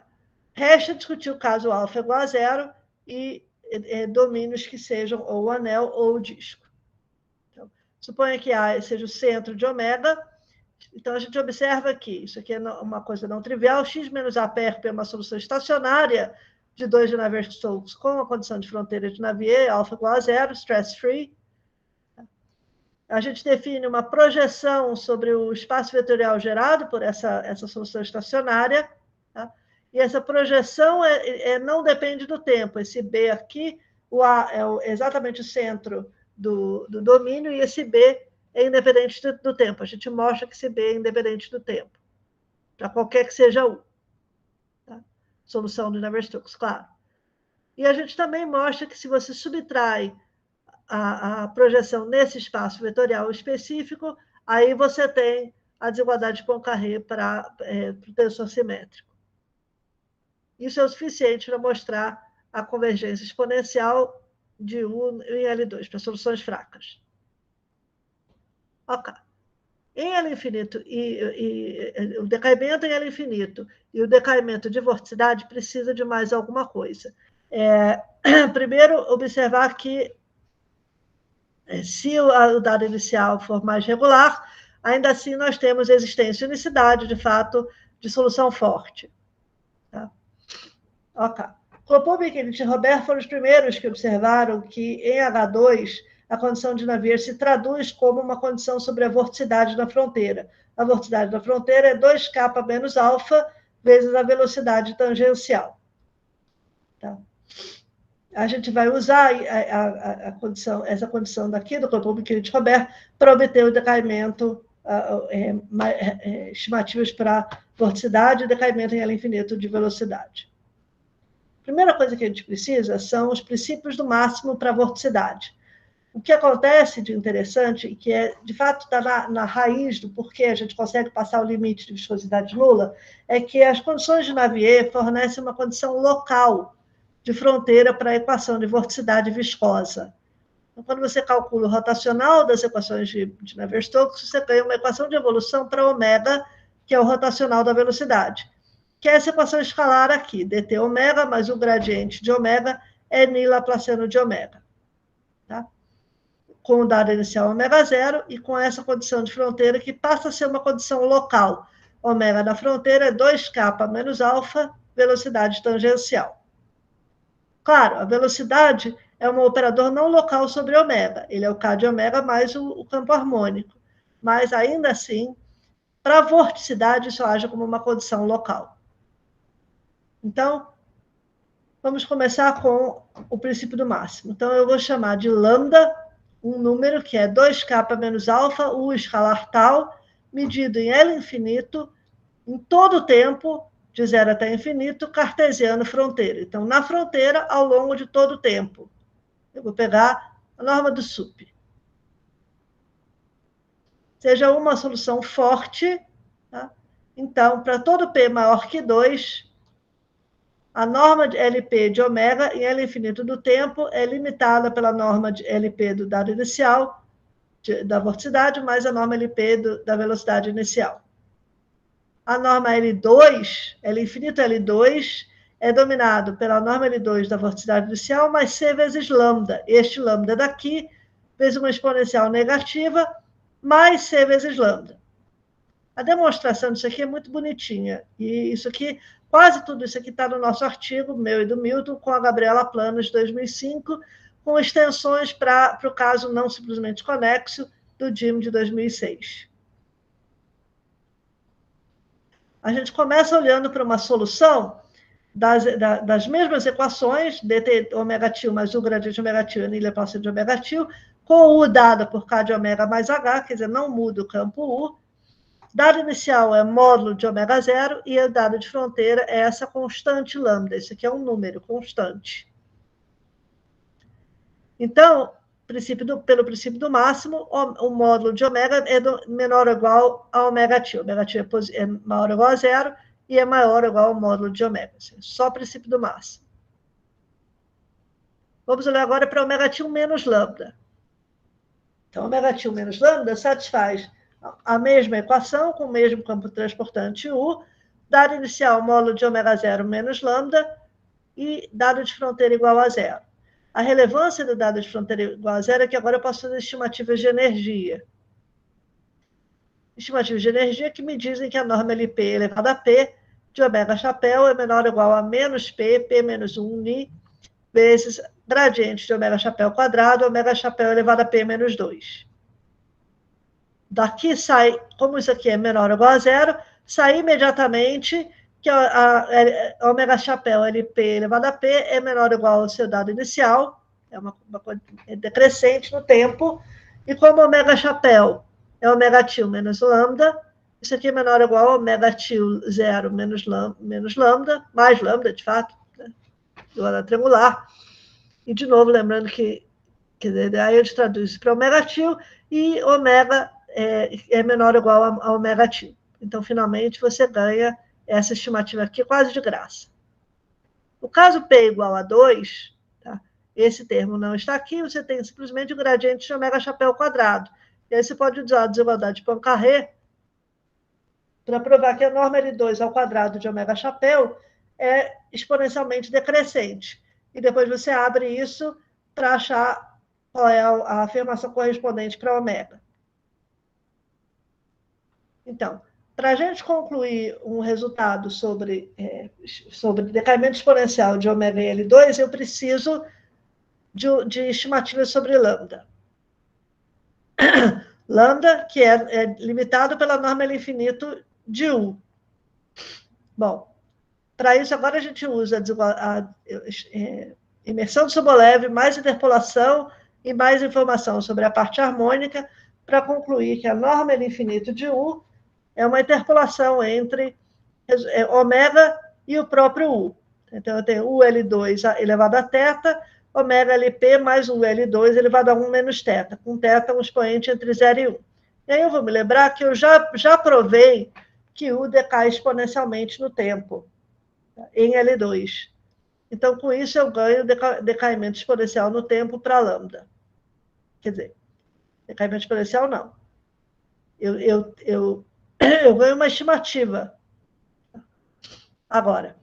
[SPEAKER 1] Resta discutir o caso alfa igual a zero e domínios que sejam ou o anel ou o disco. Então, suponha que A seja o centro de ômega. Então, a gente observa que isso aqui é uma coisa não trivial. X menos A perp é uma solução estacionária de 2 de Navier-Stokes com a condição de fronteira de Navier, alfa igual a zero, stress-free. A gente define uma projeção sobre o espaço vetorial gerado por essa solução estacionária. Tá? E essa projeção não depende do tempo. Esse B aqui, o A é exatamente o centro do domínio, e esse B é independente do tempo. A gente mostra que esse B é independente do tempo, para qualquer que seja U. Tá? Solução do Navier-Stokes, claro. E a gente também mostra que se você subtrai a projeção nesse espaço vetorial específico, aí você tem a desigualdade de Poincaré para o tensor simétrico. Isso é o suficiente para mostrar a convergência exponencial de U em L2, para soluções fracas. Ok. Em L infinito, o decaimento em L infinito e o decaimento de vorticidade precisa de mais alguma coisa. Primeiro, observar que se o dado inicial for mais regular, ainda assim nós temos existência e unicidade, de fato, de solução forte. Tá? Ok. Klopowicz e Robert foram os primeiros que observaram que em H2 a condição de Navier se traduz como uma condição sobre a vorticidade da fronteira. A vorticidade da fronteira é 2k menos alfa vezes a velocidade tangencial. Tá? A gente vai usar essa condição daqui, do Klopowicz e de Robert, para obter o decaimento, estimativas para vorticidade e decaimento em L infinito de velocidade. A primeira coisa que a gente precisa são os princípios do máximo para a vorticidade. O que acontece de interessante, e que de fato está na raiz do porquê a gente consegue passar o limite de viscosidade nula, é que as condições de Navier fornecem uma condição local de fronteira para a equação de vorticidade viscosa. Então, quando você calcula o rotacional das equações de Navier-Stokes, você ganha uma equação de evolução para ômega, que é o rotacional da velocidade, que é essa equação escalar aqui, dt ômega, mais o gradiente de ômega é Ni laplaciano de ômega. Tá? Com o dado inicial ômega zero e com essa condição de fronteira que passa a ser uma condição local. Ômega da fronteira é 2k menos alfa, velocidade tangencial. Claro, a velocidade é um operador não local sobre ômega. Ele é o k de ômega mais o campo harmônico. Mas, ainda assim, para a vorticidade, isso age como uma condição local. Então, vamos começar com o princípio do máximo. Então, eu vou chamar de lambda um número que é 2k menos alfa, U escalar tal, medido em L infinito, em todo o tempo, de 0 até infinito, cartesiano fronteira. Então, na fronteira, ao longo de todo o tempo. Eu vou pegar a norma do SUP. Seja uma solução forte, tá? Então, para todo P maior que 2, a norma de LP de ômega em L infinito do tempo é limitada pela norma de LP do dado inicial, da vorticidade, mais a norma LP da velocidade inicial. A norma L2, L infinito L2, é dominado pela norma L2 da vorticidade inicial, mais C vezes lambda. Este lambda daqui, vezes uma exponencial negativa, mais C vezes lambda. A demonstração disso aqui é muito bonitinha. E isso aqui, quase tudo isso aqui está no nosso artigo, meu e do Milton, com a Gabriela Planas, de 2005, com extensões para o caso não simplesmente conexo do DIM de 2006. A gente começa olhando para uma solução das mesmas equações, dt ômega til mais U gradiente de ômega til, Ni laplaciano de ômega til, com U dada por K de ômega mais H, quer dizer, não muda o campo U, Dado inicial é módulo de ômega 0 e o dado de fronteira é essa constante lambda. Isso aqui é um número constante. Então, pelo princípio do máximo, o módulo de ômega é menor ou igual a ômega t. Ômega t é maior ou igual a 0 e é maior ou igual ao módulo de ômega. Só o princípio do máximo. Vamos olhar agora para ômega t menos lambda. Então, ômega t menos lambda satisfaz a mesma equação com o mesmo campo transportante U, dado inicial módulo de ômega 0 menos lambda e dado de fronteira igual a 0. A relevância do dado de fronteira igual a 0 é que agora eu posso fazer estimativas de energia. Estimativas de energia que me dizem que a norma LP elevada a P de ômega chapéu é menor ou igual a menos P menos 1 ni, vezes gradiente de ômega chapéu quadrado, ômega chapéu elevado a P menos 2. Daqui sai, como isso aqui é menor ou igual a 0, sai imediatamente que a ômega chapéu LP elevado a P é menor ou igual ao seu dado inicial, é decrescente no tempo, e como ômega chapéu é ômega til menos lambda, isso aqui é menor ou igual a ômega til 0 menos lambda, mais lambda, de fato, né, do lado triangular. E, de novo, lembrando que aí a gente traduz isso para ômega til, e ômega é menor ou igual a ômega til. Então, finalmente, você ganha essa estimativa aqui quase de graça. No caso P igual a 2, tá? Esse termo não está aqui, você tem simplesmente o gradiente de ômega chapéu quadrado. E aí você pode usar a desigualdade de Poincaré para provar que a norma L2 ao quadrado de ômega chapéu é exponencialmente decrescente. E depois você abre isso para achar qual é a afirmação correspondente para ômega. Então, para a gente concluir um resultado sobre decaimento exponencial de ômega e L2, eu preciso de estimativas sobre lambda. Lambda, que é limitado pela norma L infinito de U. Bom, para isso, agora a gente usa a imersão de Sobolev, mais interpolação e mais informação sobre a parte harmônica, para concluir que a norma L infinito de U é uma interpolação entre ômega e o próprio U. Então, eu tenho UL2 elevado a θ, ômega LP mais UL2 elevado a 1 menos θ, com θ um expoente entre 0 e 1. E aí eu vou me lembrar que eu já provei que U decai exponencialmente no tempo, em L2. Então, com isso, eu ganho decaimento exponencial no tempo para lambda. Quer dizer, decaimento exponencial não. Eu ganho uma estimativa. Agora,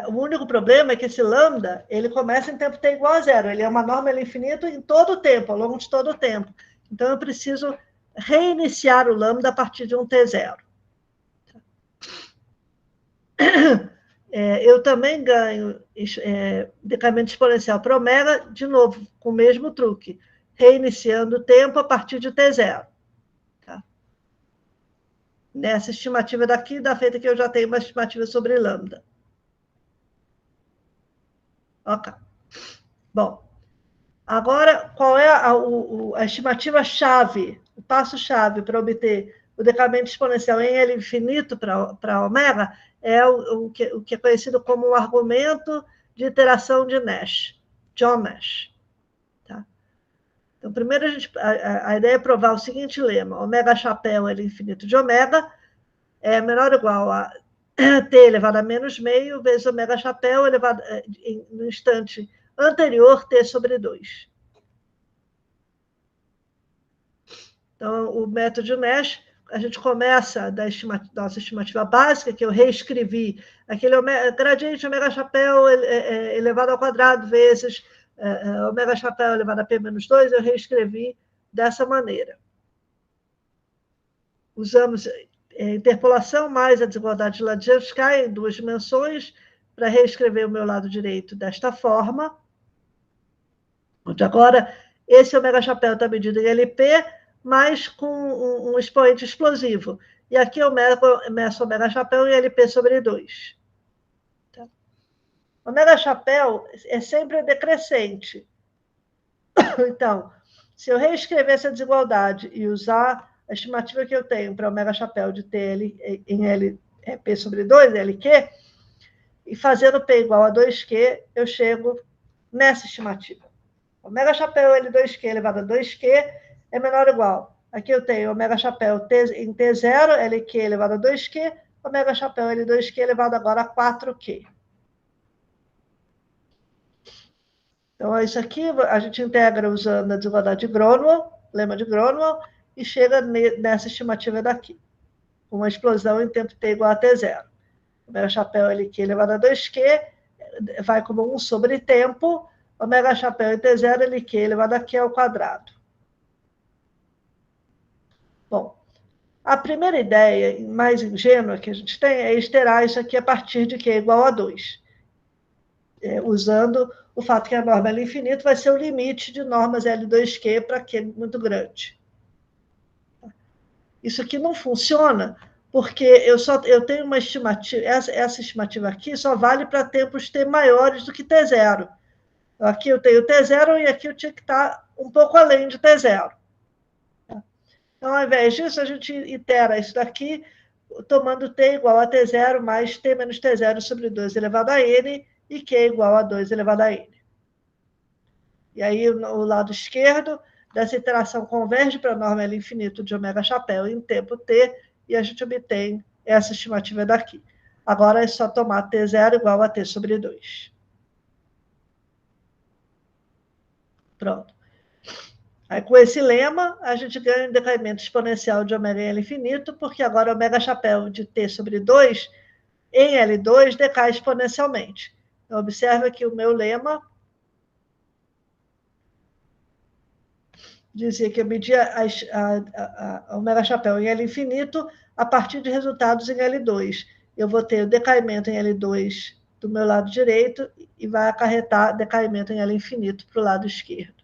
[SPEAKER 1] o único problema é que esse lambda, ele começa em tempo t igual a 0. Ele é uma norma L infinito em todo o tempo, ao longo de todo o tempo. Então, eu preciso reiniciar o lambda a partir de um t0. Eu também ganho decaimento exponencial para ômega, de novo, com o mesmo truque, reiniciando o tempo a partir de t0. Tá? Nessa estimativa daqui, da feita que eu já tenho uma estimativa sobre lambda. Ok. Bom, agora, qual é a estimativa-chave, o passo-chave para obter o decaimento exponencial em L infinito para ômega? É o que é conhecido como o argumento de iteração de Nash, John Nash. Tá? Então, primeiro, a ideia é provar o seguinte lema: ômega chapéu L infinito de ômega é menor ou igual a t elevado a menos meio vezes ômega chapéu elevado no instante anterior t sobre 2. Então, o método de Nash, a gente começa da nossa estimativa básica, que eu reescrevi, aquele gradiente de ômega chapéu elevado ao quadrado vezes ômega chapéu elevado a p menos 2, eu reescrevi dessa maneira. Usamos interpolação mais a desigualdade de Ladianskaya em 2 dimensões para reescrever o meu lado direito desta forma, onde agora esse ômega chapéu está medido em LP, mas com um expoente explosivo. E aqui eu meço ômega chapéu em LP sobre 2. Tá? Ômega chapéu é sempre decrescente. Então, Se eu reescrever essa desigualdade e usar a estimativa que eu tenho para ômega chapéu de TL em L, P sobre 2, LQ, e fazendo P igual a 2Q, eu chego nessa estimativa. Ômega chapéu L2Q elevado a 2Q é menor ou igual. Aqui eu tenho ômega chapéu em T0, LQ elevado a 2Q, ômega chapéu L2Q elevado agora a 4Q. Então, isso aqui a gente integra usando a desigualdade de Gronwall, lema de Gronwall, e chega nessa estimativa daqui. Uma explosão em tempo t igual a T0. Ômega chapéu LQ elevado a 2Q vai como 1 sobre tempo, ômega chapéu em T0 LQ elevado a Q ao quadrado. Bom, a primeira ideia, mais ingênua que a gente tem, é iterar isso aqui a partir de Q igual a 2. Usando o fato que a norma L infinito vai ser o limite de normas L2Q para Q muito grande. Isso aqui não funciona, porque eu tenho uma estimativa, essa estimativa aqui só vale para tempos T maiores do que T0. Aqui eu tenho T0 e aqui eu tinha que estar um pouco além de T0. Então, ao invés disso, a gente itera isso daqui, tomando T igual a T0 mais T menos T0 sobre 2 elevado a N, e Q igual a 2 elevado a N. E aí, o lado esquerdo dessa iteração converge para a norma L infinito de ômega chapéu em tempo T, e a gente obtém essa estimativa daqui. Agora é só tomar T0 igual a T sobre 2. Pronto. Aí, com esse lema, a gente ganha um decaimento exponencial de ômega em L infinito, porque agora o ômega chapéu de T sobre 2 em L2 decai exponencialmente. Então, observa que o meu lema dizia que eu media a ômega chapéu em L infinito a partir de resultados em L2. Eu vou ter o decaimento em L2 do meu lado direito e vai acarretar decaimento em L infinito para o lado esquerdo.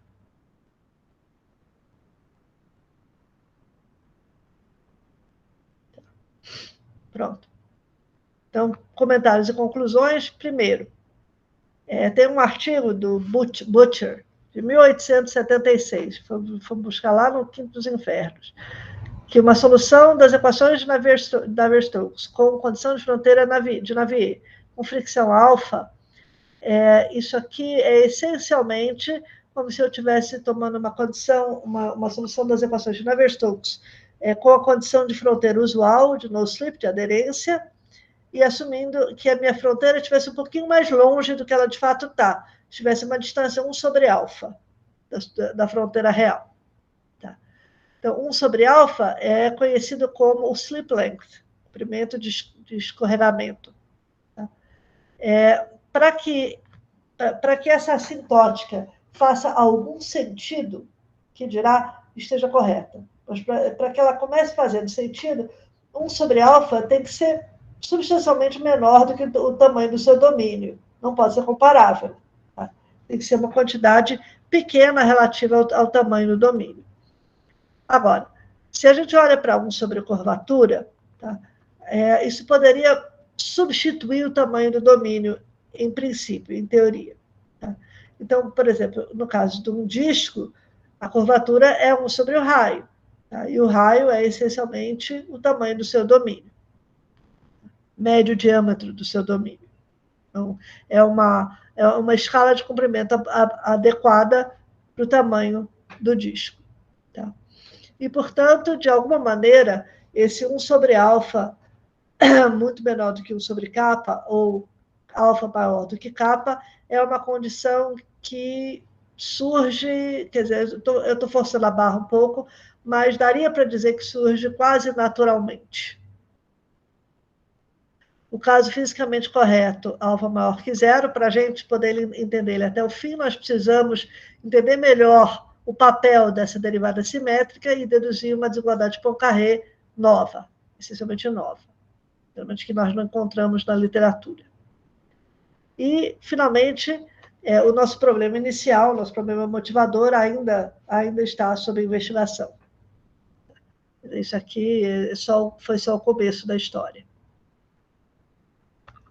[SPEAKER 1] Pronto. Então, comentários e conclusões. Primeiro, tem um artigo do Butcher, de 1876, foi buscar lá no Quinto dos Infernos, que uma solução das equações de Navier-Stokes com condição de fronteira de Navier, com fricção alfa, isso aqui é essencialmente como se eu estivesse tomando uma condição, uma solução das equações de Navier-Stokes com a condição de fronteira usual, de no-slip, de aderência, e assumindo que a minha fronteira estivesse um pouquinho mais longe do que ela de fato está, tivesse uma distância 1 sobre alfa da fronteira real. Tá? Então, 1 sobre alfa é conhecido como o slip length, comprimento de escorregamento. Tá? Para que essa assintótica faça algum sentido, que dirá esteja correta, mas para que ela comece fazendo sentido, 1 sobre alfa tem que ser substancialmente menor do que o tamanho do seu domínio. Não pode ser comparável. Tá? Tem que ser uma quantidade pequena relativa ao tamanho do domínio. Agora, se a gente olha para 1 sobre curvatura, tá? Isso poderia substituir o tamanho do domínio, em princípio, em teoria. Tá? Então, por exemplo, no caso de um disco, a curvatura é 1 sobre o raio. Tá? E o raio é essencialmente o tamanho do seu domínio. Médio diâmetro do seu domínio. Então, é uma escala de comprimento adequada para o tamanho do disco. Tá? E, portanto, de alguma maneira, esse 1 sobre alfa muito menor do que 1 sobre capa, ou alfa maior do que capa, é uma condição que surge, quer dizer, eu estou forçando a barra um pouco, mas daria para dizer que surge quase naturalmente. O caso fisicamente correto, alfa maior que zero, para a gente poder entender ele até o fim, nós precisamos entender melhor o papel dessa derivada simétrica e deduzir uma desigualdade de Poincare nova, essencialmente nova, realmente que nós não encontramos na literatura. E, finalmente, o nosso problema inicial, o nosso problema motivador ainda está sob investigação. Isso aqui foi só o começo da história.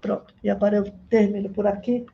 [SPEAKER 1] Pronto, e agora eu termino por aqui.